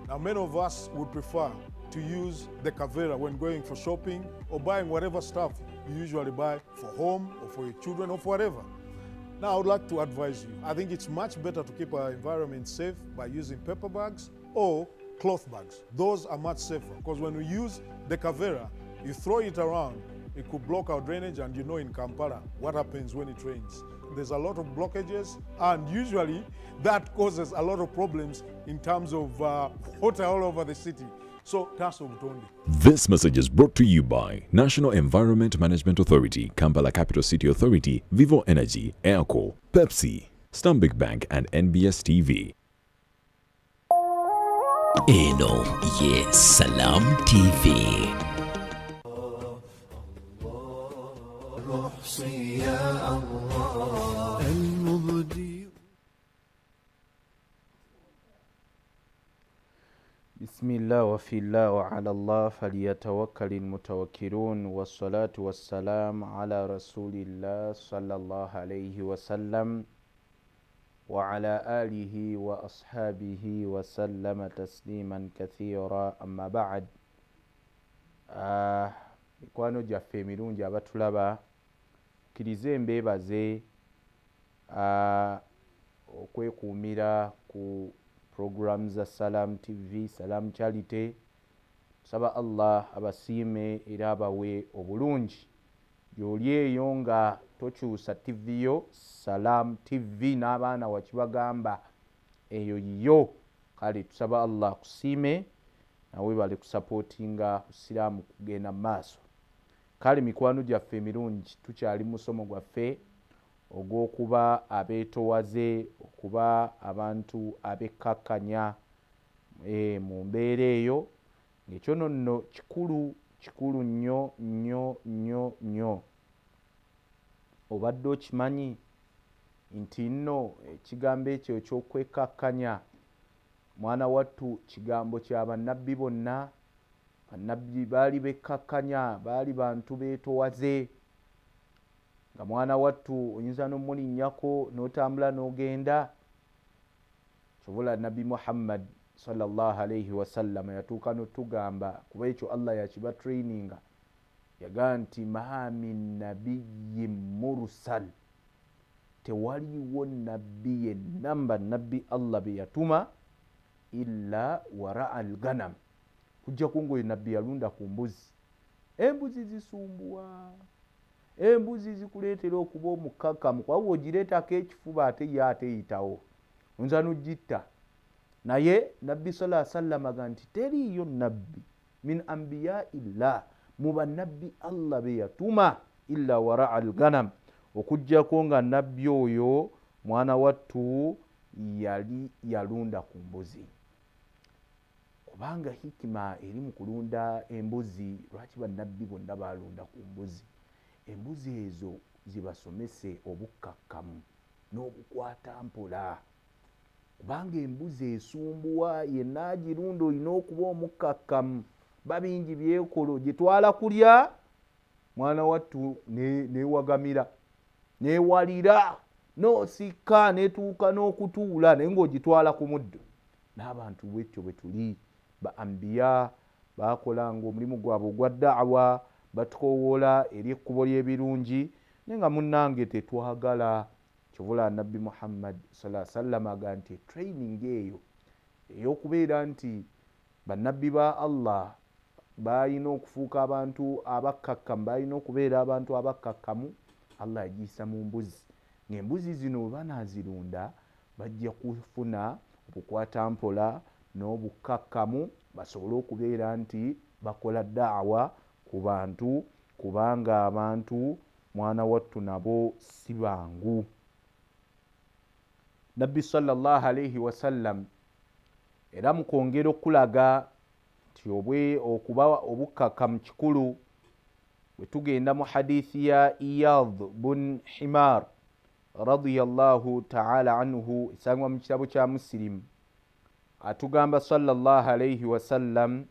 Now, many of us would prefer to use the Kavera when going for shopping or buying whatever stuff you usually buy for home or for your children or for whatever. Now, I would like to advise you. I think it's much better to keep our environment safe by using paper bags or cloth bags. Those are much safer because when we use the Kavera, you throw it around, it could block our drainage, and you know in Kampala what happens when it rains. There's a lot of blockages, and usually that causes a lot of problems in terms of water all over the city. So that's Ogutondi. This message is brought to you by National Environment Management Authority, Kampala Capital City Authority, Vivo Energy, Airco, Pepsi, Stanbic Bank, and NBS TV. Eno ye Salam TV. بسم الله وفي الله وعلى الله فليتوكل المتوكلون والصلاة والسلام على رسول الله صلى الله عليه وسلم وعلى آله وأصحابه وسلم تسليما كثيرا أما بعد. mikwano gyaffe emirungi abatulaba kkirize mbeebaze okwekuumira ku program za Salam TV, Salam Charity. Saba Allah abasiime era abawe obulungi. Gy'oli eyo nga tokyusa TV yo, Salam TV n'abaana wakibagamba eyo yiyo. Kale tusaba Allah kusiime nawe bali kusapootinga Busiraamu kugenda maaso. Kale mikwano gyaffe emirungi tukyali musomo gwaffe ogw'okuba abeetowaze, okuba abantu abekkakkanya mu mbeera eyo, ng'ekyo nno kikulu nnyo. Obadde okimanyi nti nno ekigambo ekyo eky'okwekkakkanya mwana wattu kigambo kya bannabbi bonna. Bannabbi baali bekkakkanya, baali bantu beetowaze. Nga mwana wattu oyinza n'omulinnyako n'otambula n'ogenda. Kyobula Nabbi Muhammad sallallahu alayhi wasallam yatuuka n'otugamba, kuba ekyo Allah yakiba traininga, yagaa nti ma min nabiyyin mursal, tewaliwo nabbi yenna nabbi Allah be yatuma illa wara al-ganam, kujjako ng'oyo nabbi yalunda ku mbuzi. Embuzi zisumbuwa, embuzi zikuleetera okuba omukakkamu, kuba bw'ogireetako ekifuba ate ye ateyitawo oyinza n'ogitta. Naye nabbi sallallahu alayhi wasallam aga nti teriiyo nabbi min anbiya illah, mu bannabbi Allah be yatuma illa wara al-ganam, okujjako nga nabbi oyo mwana wattu yali yalunda ku mbuzi. Kubanga hikima eri mu kulunda embuzi, lwaki bannabbi bonna balunda ku mbuzi? Embuzi ezo zibasomese obukkakkamu n'obukwata mpola. Kubanga embuzi esumbuwa yenna agirunda olina okuba omukkakkamu. Babingi byekolo gitwala kulya, mwana wattu newagamira, newalira, n'osikka netuuka n'okutuula, naye ng'ogitwala ku muddo. N'abantu bwetyo bwe tuli, ba anbiya bakolanga omulimu gwabwe ogwa da'wa, batukowoola eri ekkubo ly'ebirungi, naye nga munnange tetwagala. Kyobula Nabbi Muhammad sallallahu alayhi wasallam aga nti training eyo ey'okubeera nti bannabbi ba Allah balina okufuuka abantu abakkakkamu, balina okubeera abantu abakkakkamu, Allah yagiyisa mu mbuzi. Ng'embuzi zino bwe banaazirunda bajja kufuna obukwata mpola n'obukkakkamu, basobole okubeera nti bakola da'wa ku bantu, kubanga abantu mwana wattu nabo si bangu. Nabbi sallallahu alayhi wasallam era mu kwongera okulaga nti okuba obukkakkamu kikulu, bwe tugenda mu hadithi ya Iyadh bun Himar radiyallahu ta'ala anhu, esangwa mu kitabo kya Muslim, atugamba sallallahu alayhi wasallam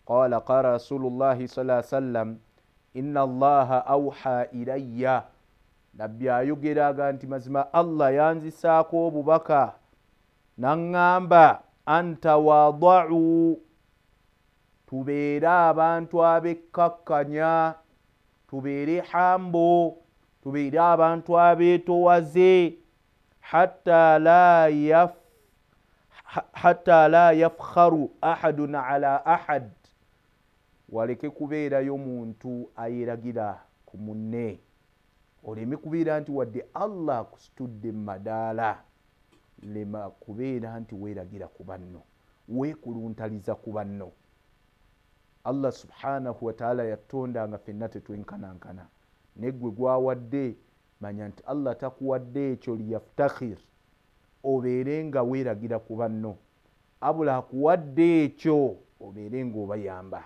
qala qala rasulullahi sallallahu alayhi wasallam inna allaha awha ilayya, nabbi ayogera aga nti mazima Allah yanzisaako obubaka n'aŋŋamba antawadau, tubeere abantu abekkakkanya, tubeere hambo, tubeere abantu abeetowaze, hatta la yafkharu ahadun ala ahad, waleke kubeerayo muntu ayeragira ku munne. Oleme kubeera nti wadde Allah akusitudde mu madaala, lema kubeera nti weeragira ku banno, weekuluntaliza ku banno. Allah subhanahu wa ta'ala yatonda nga ffenna tetwenkanankana, neggwe gwawadde manya nti Allah takuwadde ekyo liyaftakhir obeere nga weeragira ku banno, abula akuwadde ekyo obeere nga obayamba,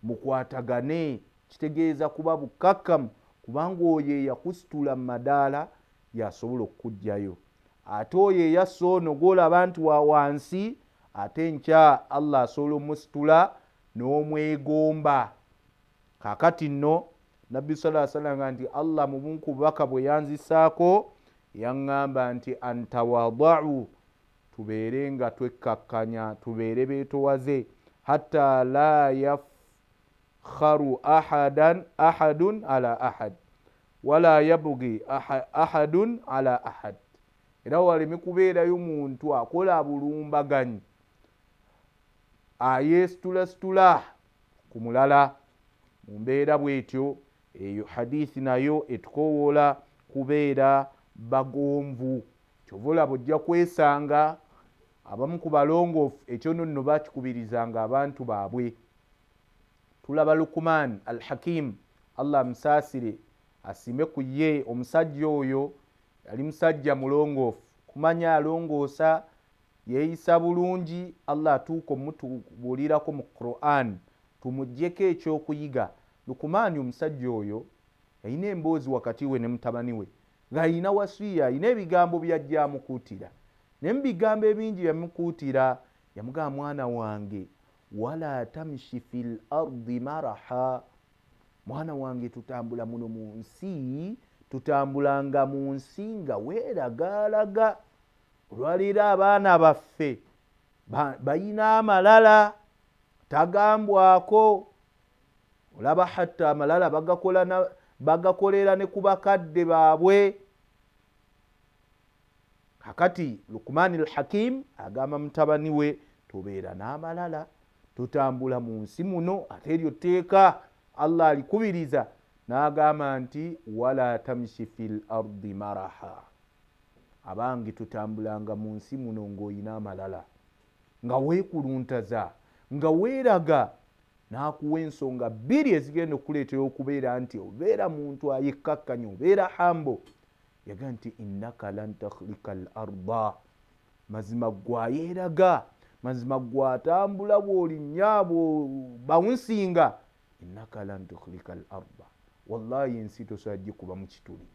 mukwatagane. Kitegeeza kuba bukakkamu, kubanga oyo eyakusitula mu madaala yasobola okukugjayo, ate oyo eyassa ono gw'olaba nti wa wansi, ate nkya Allah asobola omusitula n'omwegomba. Kaakati nno Nabbi sallallahu alaihi wasallam nti Allah mu bumu ku bubaka bwe yanzisaako yaŋŋamba nti antawadau, tubeere nga twekkakkanya, tubeere beetowaze, hatta la yafkharu ahadun ala ahad wala yabghi ahadun ala ahad. Era waleme kubeerayo muntu akola bulumbaganyi, ayeesitulasitula ku mulala. Mu mbeera bwetyo, eyo hadithi nayo etukowoola kubeera bagonvu. Kyova olaba ojja kwesanga abamu ku balongoofu ekyo nno bakikubirizanga abantu baabwe. Tulaba Luqman al-Hakim, Allah amusaasire asime ku ye. Omusajja oyo yali musajja mulongoofu, kumanya alongoosa, yeeyisa bulungi. Allah atuuka omutubuulirako mu Qur'an, tumuggyeko ekyokuyiga. Luqman omusajja oyo yalina emboozi wakati we ne mutabani we, ng'alina wasiya, alina ebigambo byajja amukuutira. Ne mu bigambo ebingi byamukuutira yamugamba, mwana wange wala tamshi fil ardi maraha, mwana wange tutambula muno mu nsi, tutambulanga mu nsi nga weeragaalaga. Olwaleero abaana baffe bayina amalala tagambwako. Olaba hatta amalala bagakolera ne ku bakadde baabwe. Kakati Luqman al-Hakim agamba mutabani we, tubeera n'amalala, tutambula mu nsi muno. Ate eryo tteeka Allah alikubiriza, n'agamba nti wala tamshi fil ardi maraha, abange tutambulanga mu nsi muno ng'oyina amalala, nga weekuluntaza, nga weeraga. N'akuwa ensonga bbiri ezigenda okuleetera okubeera nti obeera muntu ayekkakkanya, obeera hambo. Yaga nti innaka lan takhlika al arda, mazima gwayeeraga, mazima gwatambula bw'olinnya bawunsinga. Innaka lan takhlika al arda, wallahi ensi tosobola gikuba mu kituli.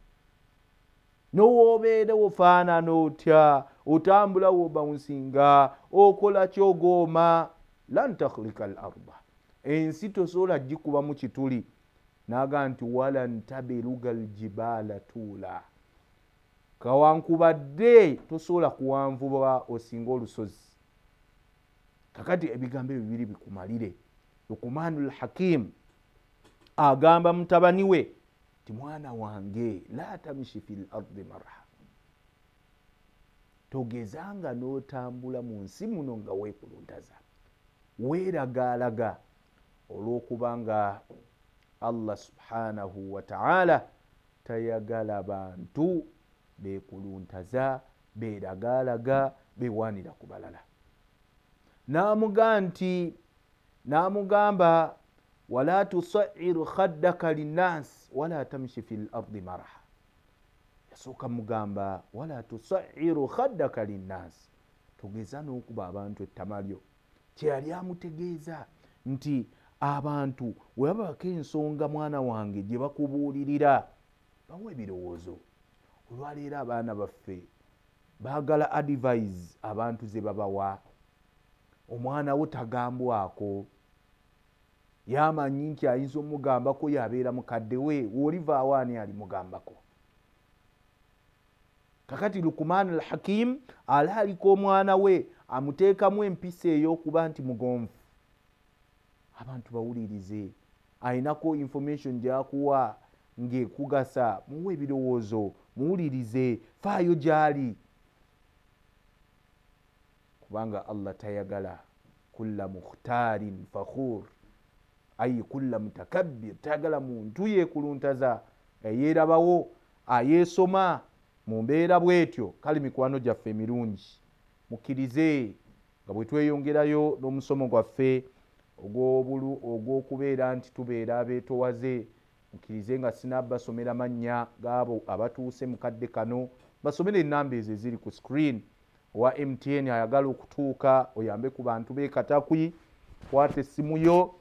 N'owoobeera ofaanana otya, otambula w'obawunsinga, okola kyogooma. Lan takhlika al arda, ensi tosobola gikuba mu kituli. N'agamba nti walan tabiruga al jibaala tuula, kawankubadde tosobola kuwanvuba osinga olusozi. Kakati ebigambo ebyo bibiri bikumalire. Luqmanul Hakim agamba mutabani we ti mwana wange la tamshi fil ardi maraha, togezanga n'otambula mu nsi muno nga weekuluntaza, weeragaalaga, olw'okubanga Allah subhanahu wa ta'ala tayagala bantu beekuluntaza, beeragaalaga, beewaanira ku balala. N'amugamba wala tusairu khaddaka linnas wala tamshi fil ardi maraha. Yasooka mugamba wala tusairu khaddaka linnas, togeza n'okuba abantu ettama lyo. Kyeyali amutegeeza nti abantu we babako ensonga mwana wange gye bakubuulirira, bawa ebirowoozo. Olwaleero abaana baffe baagala advice abantu ze babawa. Omwana wo tagambwako, yamanyi nti ayinza omugambako yabeera mukadde we, w'olivaawo ani alimugambako. Kakati Luqman al-Hakim alaaliko omwana we, amuteekamu empisa ey'okuba nti mugonvu. Abantu bawulirize, ayinako information gy'akuwa ng'ekugasa, muwe ebirowoozo, muwulirize, faayo gy'ali. kubanga Allah tayagala kulla mukhtarin fakhur ayi kulla mutakabbir, tayagala muntu yekuluntaza yeerabawo ayeesoma mu mbeera bwetyo. Kale mikwano gyaffe emirungi mukkirize nga bwe tweyongerayo n'omusomo gwaffe ogw'okubeera nti tubeera abeetowaze, mukkirize nga sinabasomera mannya gaabo abatuuse mu kadde kano, basomere ennamba ezo eziri ku screen. Owa MTN ayagala okutuuka oyambe ku bantu b'ekatakwi, kwata essimu yo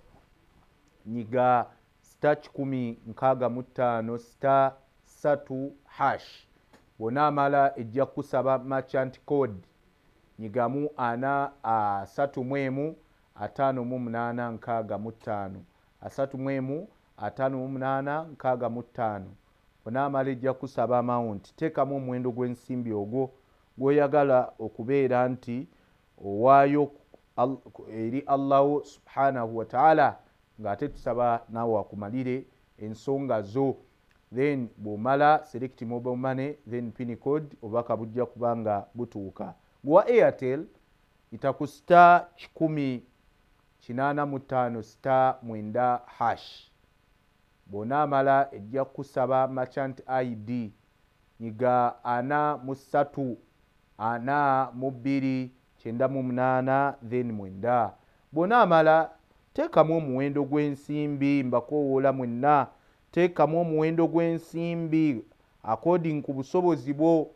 nyiga *165 *3# bw'onaamala ejja kusaba merchant code nyigamu 431 58665 58665 bw'onaamala ejja kusaba amount. Teekamu omuwendo gw'ensimbi ogwo gw'oyagala okubeera nti owaayo eri Allahu subhanahu wa ta'ala, ng'ate tusaba naawe wakumalire ensonga zo. Then bw'omala select mobile money, then pin code obubaka bujja kubanga butuuka. Gwa Airtel ita ku *185*9#. Bw'onaamala ejja kusaba merchant ID nyiga 43 then 9. Bw'onaamala teekamu omuwendo gw'ensimbi, mbakoowoola mwenna, teekamu omuwendo gw'ensimbi according ku busobozi bwo.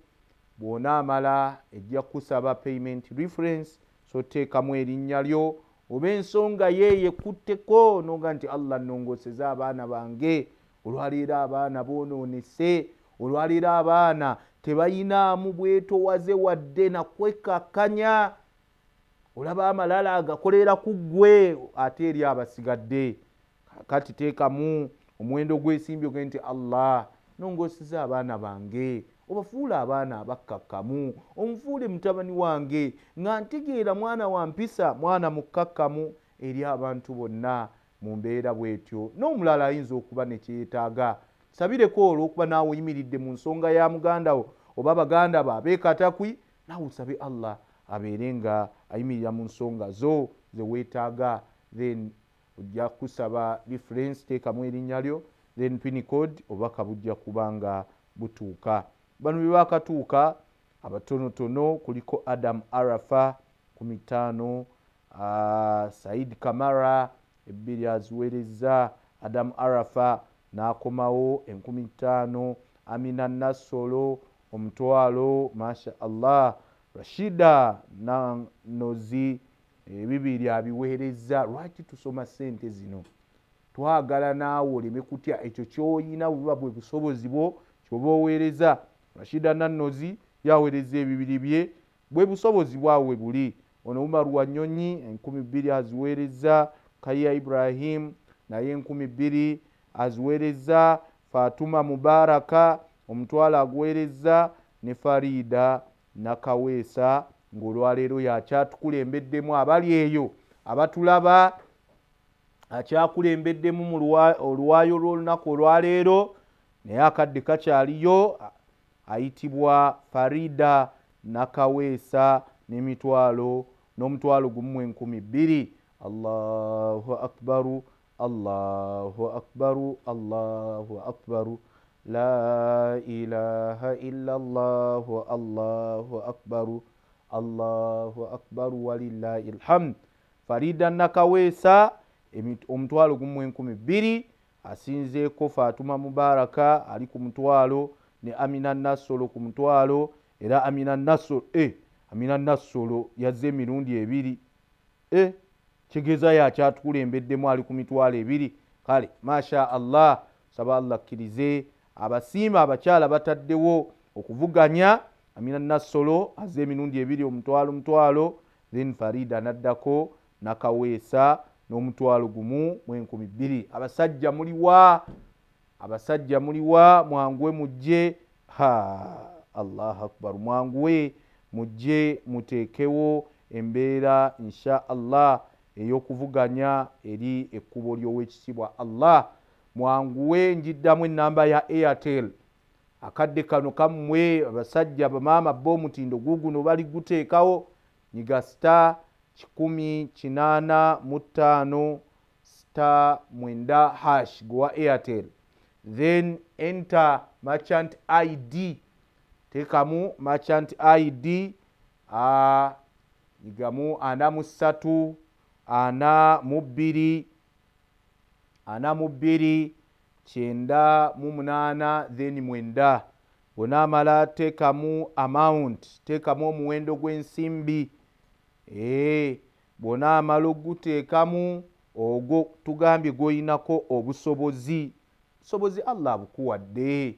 Bw'onaamala ejja kusaba payment reference, so teekamu erinnya lyo oba ensonga yeeye kutteko noga nti Allah nnongoseza abaana bange, olwaleero abaana boonoonese, olwaleero abaana tebayinaamu bwetowaze wadde nakwekkakkanya, olaba amalala agakolera ku ggwe ate eri abasigadde. Kati teekamu omuwendo gw'ensimbi ogende nti Allah nongoseza abaana bange, obafuula abaana abakkakkamu, omufuule mutabani wange nga ntegeera mwana wa mpisa, mwana mukkakkamu eri abantu bonna mu mbeera bwetyo. N'omulala ayinza okuba ne kyetaaga, sabireko olw'okuba naawe oyimiridde mu nsonga ya muganda wo oba baganda bo ab'ekatakwi, naawe osabe Allah abeere nga ayimirira mu nsonga zo ze weetaaga. Then ojja kusaba reference, teekamu erinnya lyo, then pin code obubaka bujja kubanga butuuka. Bano bwe bakatuuka abatonotono kuliko Adam Arafa 15, Said Kamara 2 aziweereza, Adam Arafa n'akomawo 15, Amina Nassolo 1,000, masha Allah, Rashida Nanozi 2 abiweereza. Lwaki tusoma sente zino? Twagala naawe oleme kutya ekyo ky'oyina buba bwe busobozi bwo ky'oba oweereza. Rashida Nanozi yaweereza 2 bye bwe busobozi bwawe buli. Ono Umar Wanyonyi 12 aziweereza, Kaya Ibrahim naye 12 aziweereza, Fatuma Mubaraka 1,000 aguweereza, ne Farida Nakaweesa ng'olwaleero yakyatukulembeddemu. Abali eyo abatulaba akyakulembeddemu mu oluwaayo lw'olunaku olwaleero naye akadde kakyaliyo, ayitibwa Farida Nakaweesa n'1,200. Allahu akbaru, Allahu akbaru, Allahu akbaru, la ilaha illa Allah, Allahu akbaru, Allahu akbaru walillahil hamd. Farida Nakaweesa 1,200 asinzeeko Fatuma Mubaraka ali ku 1,000 ne Amina Nassolo ku 1,000. Era Amina Nassolo yazze emirundi 2, kigeza yakyatukulembeddemu ali ku 2,000. Kale masha Allah, saba Allah akkirize abasiima abakyala bataddewo okuvuganya. Amina Nassolo azze emirundi 2 1,000, then Farida naddako Nakaweesa n'1,200. Abasajja muliwa, abasajja muliwa, mwanguwe mujje. Allahu akbar, mwanguwe mujje muteekewo embeera insha Allah ey'okuvuganya eri ekkubo ly'owekitiibwa Allah. Mwanguwe, njiddamu ennamba ya Airtel. Akadde kano kammwe abasajja bamaama bo mutindo guguno bali guteekawo. nyiga star 185 star 9 hash gwa Airtel, then enter merchant ID, tekamu merchant ID nyigamu 43 42 9 then 9 bonamala tekamu amount, tekamu omuwendo gw'ensimbi bonamala oguteekamu ogwo tugambye goyinako obusobozi Allah bukuwadde.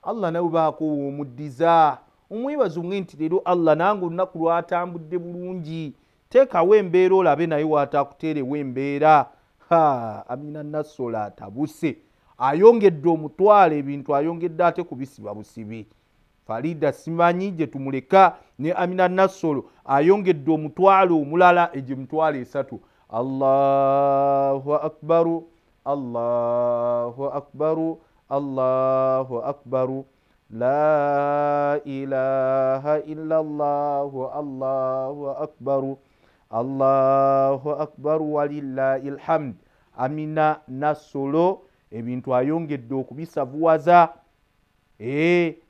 Allah nawe baako omuddiza omwebaza nti leero Allah nange olunaku lwatambudde bulungi, teekawo embeera olabe naye waatakuteerewo embeera. Amina Nassola atabuse, ayongedde omutwalo, ebintu ayongedde ate kubisiba busibi. Farida simanyi gye tumuleka ne Amina Nassolo ayongedde omutwalo omulala egye mitwalo 3. Allahu akbaru, Allahu akbaru, Allahu akbaru, la ilaha illallah, Allahu akbaru, Allahu akbaru walillahil hamd. Amina Nassolo ebintu ayongedde okubisavuwaza.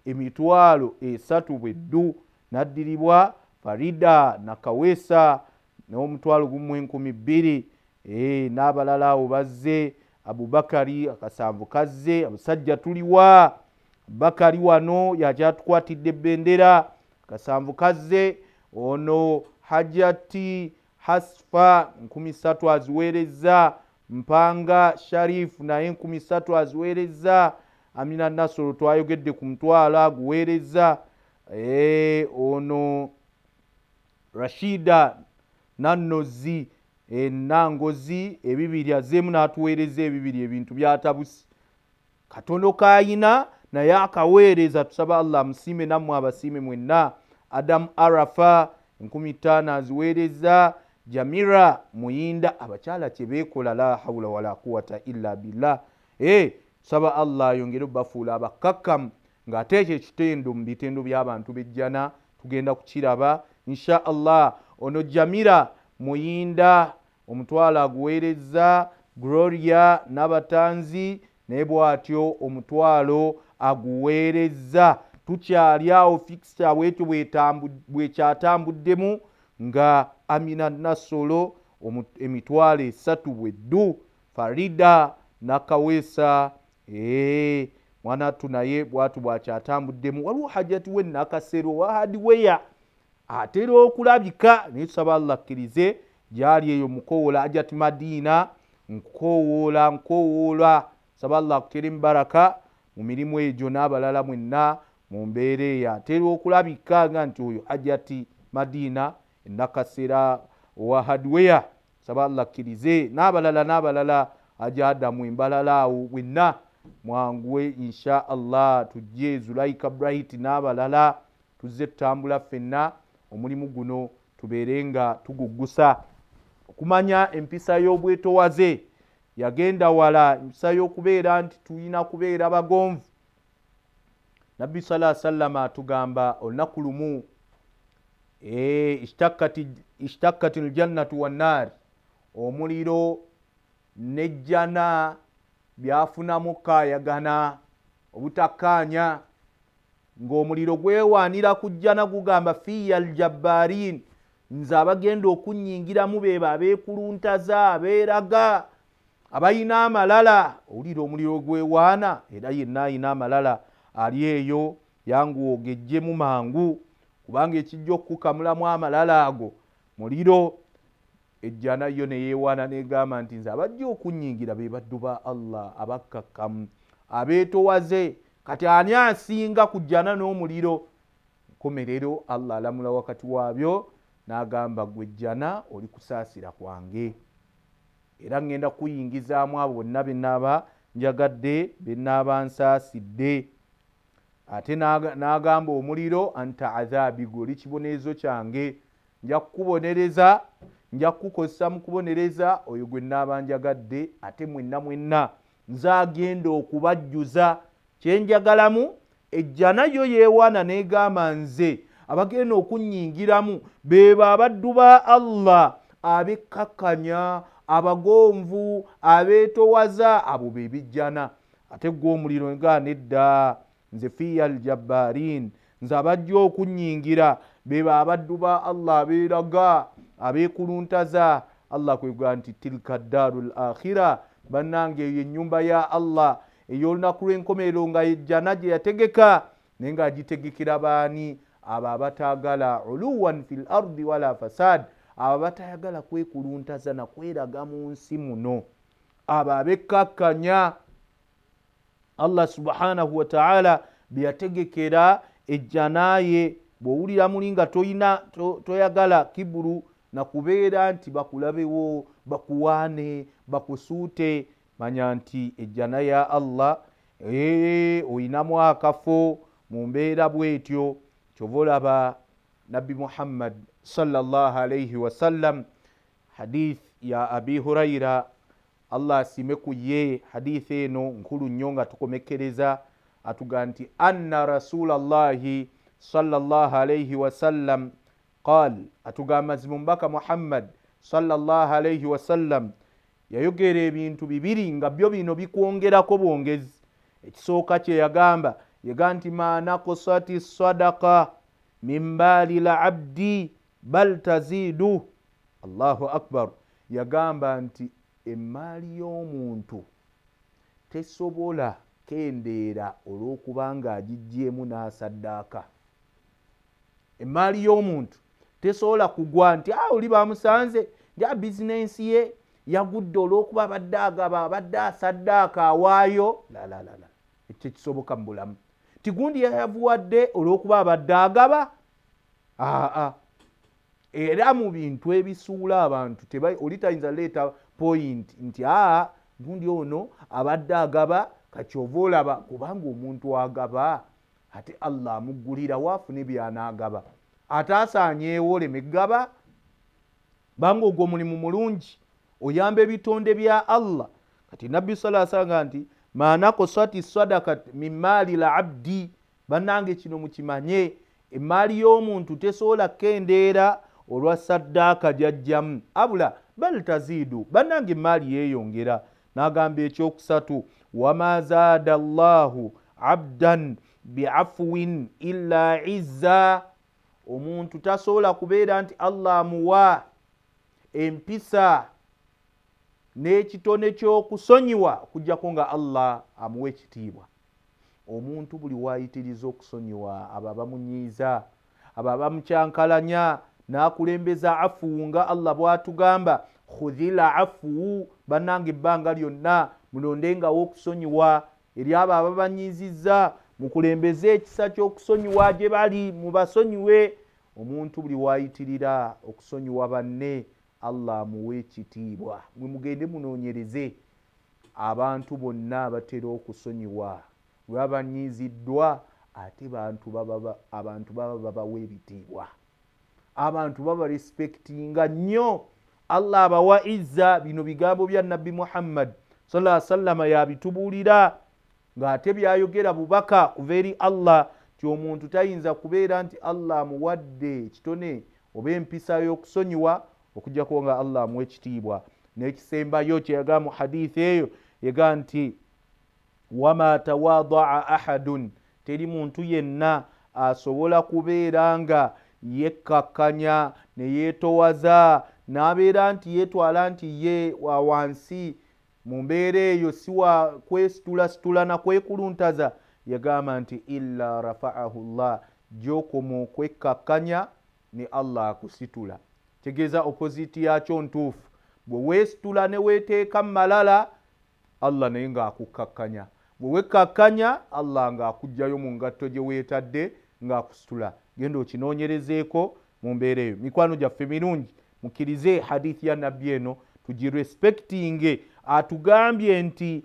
Emitwalo 3 bweddu naddiribwa Farida Nakawesa n'omutwalo gumu 12,000. N'abalala abo bazze, Abubakari akasanvu kazze, abasajja tuliwa, Bakari wano yakyatukwatidde bendera akasanvu kazze, ono Hajati Hasfa 13 aziweereza, Mpanga Sharif naye 13 aziweereza. Amina Nassolo twayogedde ku mutwalo aguweereza. Ono Rashida Nannozi Nangozi 2 azzeemu n'atuweereza 2, ebintu byatabusi. Katono kayina naye akaweereza, tusaba Allah amusiime nammwe abasiime mwenna. Adam Arafa 15 aziweereza. Jamira Muyinda, abakyala kye beekola, la hawla wala quwata illa billah. Saba Allah ayongere bafuula abakakkamu ng'ate ekyo ekitendo mu bitendo by'abantu bejjana tugenda kukiraba insha Allah. Ono Jamira Muyinda omutwalo aguweereza. Gloria n'abatanzi naye bw'atyo omutwalo aguweereza. Tukyali awo fixture bwetyo bwekyatambuddemu nga Amina Nassolo emitwalo 3 bweddu. Farida Nakawesa mwanatu naye bwatu bwakyatambuddemu. Waliwo Hajati we Nakasero wa hardware atera okulabika naye tusaba Allah akkirize gyali eyo mukoowola Hajati Madina nkowoola saba Allah akutere mubaraka mu mirimu egyo n'abalala mwenna mu mbeera eyo atera okulabika nga nti oyo Hajati Madina Nakasera wa hardware saba Allah akkirize n'abalala Ajadamu embalala awo wenna mwanguwe insha Allah tujje Zulaika Bright n'abalala tuzze tutambula ffenna omulimu guno tubeerenga tuguggusa. Okumanya empisa y'obwetowaze yagenda wala, empisa y'okubeera nti tulina kubeera bagonvu. Nabbi sallallahu alaihi wasallam atugamba olunaku lumu ishtakkatil jannatu wan nar, omuliro nejjana byafunamu kayagana obutakkaanya, ng'omuliro gwewaanira ku jjana gugamba fiya aljabbarin, nze abagenda okunnyingiramu beeba abeekuluntaza, abeeraga, abayina amalala. Owulira omuliro gwewaana, era yenna ayina amalala ali eyo yangu ogejjemu mangu, kubanga ekijja okukamulamu amalala ago muliro. Ejjana yo ne yeewaana n'egamba nti nze abajja okunnyingira be baddu ba Allah abakkakkamu abeetowaze. Kati ani asinga ku jjana n'omuliro? Nkomerero Allah alamula wakati waabyo n'agamba gwe jjana oli kusaasira kwange, era ngenda kuyingizaamu abo bonna be nnaaba njagadde, be nnaaba nsaasidde. Ate n'agamba omuliro anta adhaabi, gwe oli kibonerezo kyange, nja kukubonereza, nja kukukozesa mu kubonereza oyo gwe nnaaba njagadde. Ate mwenna nze agenda okubajjuza kyenjagalamu. Ejjana yo yeewaana n'egamba nze abagenda okunnyingiramu beba abaddu ba Allah abekkakkanya abagonvu abeetowaza abo bebijjana ate gwe omuliro nga nedda nze fiya aljabbarin nze abajja okunnyingira beba abaddu ba Allah abeeraga abeekuluntaza Allah kwegamba nti tilka darul akhira bannange eyo ennyumba ya Allah ey'olunaku lw'enkomerero nga ejjana gye yategeka naye ng'agitegekera baani abo abataagala uluwan fil ardi wala fasad abo abatayagala kwekuluntaza na kweraga mu nsi muno abo abekkakkanya Allah subhanahu wa ta'ala byategekera ejjana ye bw'owulira muli nga toyagala kiburu na kubeera nti bakulabewo bakuwaane bakusuute manya nti ejjana ya Allah oyinamu akafo mu mbeera bwetyo kyova olaba Nabbi Muhammad sallallahu alayhi wasallam hadith ya Abi Huraira Allah asime ku ye hadith eno nkulu nnyo nga tukomekereza atuga nti anna rasulallahi sallallahu alayhi wasallam qal atuga mazima mbaka Muhammad sallallahu alayhi wasallam yayogera ebintu bibiri nga byo bino bikwongerako bwongezi ekisooka kye yagamba nti ma naqsati sadaqa min bali labdi bal tazidu. Allahu akbar. Yagamba nti emaali y'omuntu tesobola kendeera olw'okubanga agijjeemu n'asaddaaka. Emaali y'omuntu tesobola kugwa nti oli bamusanze nja bizinensi ye yagudde olw'okuba abadde agaba abadde asaddaaka awaayo. La ekyo kisoboka mu bulamu. Tigundi yayavuwadde olw'okuba abadde agaba. Era mu bintu ebisuula abantu oli tayinza leeta point nti gundi ono abadde agaba kakyova olaba kubanga omuntu agaba ate Allah amuggulira waafune byanaagaba ate asaanyeewo oleme gaba banga ogwo mulimu mulungi oyamba ebitonde bya Allah. Kati Nabbi sallallahu alayhi wasallam nti ma naqsati sadaqat min mali al-abdi. Bannange kino mukimanye emaali y'omuntu tesobola kendeera olwa saddaaka jajjamu abula bal tazidu. Bannange emaali yeeyongera. N'agamba ekyokusatu wama zaada Allahu abdan bi'afwin illa izza. Omuntu tasobola kubeera nti Allah amuwa empisa n'ekitone ky'okusonyiwa okuggyako nga Allah amuwa ekitiibwa. Omuntu buli waayitiriza okusonyiwa abo abamunyiiza abo abamukyankalanya n'akulembeza afu nga Allah bw'atugamba khudhila afu. Bannange ebbanga lyonna mulondengawo okusonyiwa eri abo ababanyiizizza mukulembeze ekisa ky'okusonyiwa gye bali mubasonyiwe. Omuntu buli waayitirira okusonyiwa banne Allah amuwe ekitiibwa. Mwe mugende munoonyereze abantu bonna abatera okusonyiwa lwe babanyiiziddwa ate abantu baba babawa ebitiibwa. Abantu baba respectinga nnyo. Allah abawa izza. Bino bigambo bya Nabbi Muhammad sallallahu alayhi wasallam yabitubuulira ng'ate byayogera bubaka kuva eri Allah ti omuntu tayinza kubeera nti Allah amuwadde ekitone oba empisa y'okusonyiwa okuggyako nga Allah amuwa ekitiibwa. N'ekisembayo kyeyaga mu hadithi eyo yega nti wama tawadaa ahadun. Teri muntu yenna asobola kubeera nga yekkakkanya ne yeetowaza n'abeera nti yeetwala nti ye wa wansi mu mbeera eyo si wa kwesitulasitula na kwekuluntaza. Yagamba nti illa rafa'ahu Allah. Gy'okoma okwekkakkanya ne Allah akusitula. Tegeeza opposite yakyo ntuufu. Bwe weesitula ne weeteeka mu malala Allah naye ng'akukkakkanya. Bwe wekkakkanya Allah ng'akuggyayo mu ngatto gye weetadde ng'akusitula. Genda okinoonyerezeeko mu mbeera eyo. Mikwano gyaffe mirungi mukkirize hadithi ya Nabbi eno tugirespectinge. Atugambye nti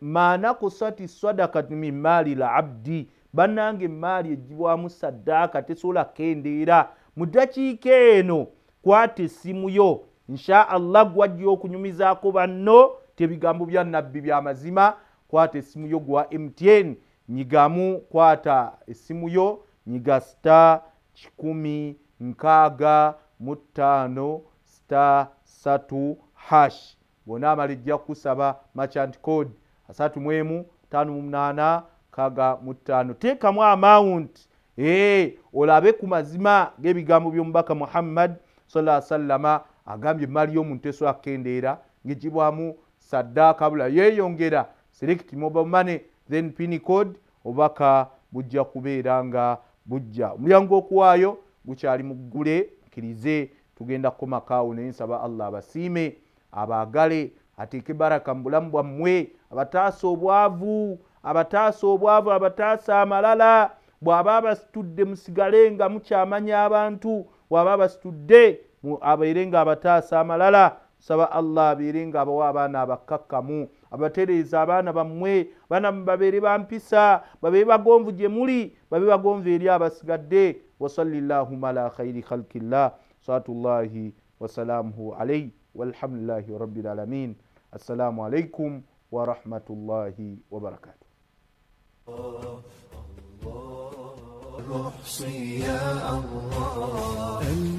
ma naqsati sadaqat min mali al-abdi. Bannange emaali eggibwamu saddaaka tesobola kendeera. Mu ddakiika eno kwata essimu yo insha Allah gwajja okunyumizaako banno tebigambo bya Nabbi bya mazima. Kwata essimu yo gwa MTN nyigamu. Kwata essimu yo nyiga 165 *3# bona amalijja kusaba merchant code 3158 65. teekamu amount olabe ku mazima g'ebigambo by'omubaka Muhammad sallallahu alaihi wasallam agambye mali y'omuntu esobola kukendeera ng'egibwamu saddaaka bula yeeyongera select mobile money then pin code obubaka bujja kubeera nga bujja. Omulyango okuwaayo gukyali muggule kkirize tugenda kukomakaawo naye nsaba Allah abasiime abaagale ateeke baraka mu bulamu bwammwe abataasa obwavu abataasa amalala bw'aba abasitudde musigale nga mukyamanya abantu bw'aba abasitudde abeere nga abataasa amalala. Saba Allah abeere nga abawa abaana abakkakkamu abatereeza abaana bammwe baana babeere bampisa babeere bagonvu gye muli babeere bagonvu eri abasigadde. Wa sallallahu ala khayri khalqillah salatullahi wa salamuhu alayhi walhamdulillahi rabbil alamin. Assalamu alaikum wa rahmatullahi wa barakatuh. يا الله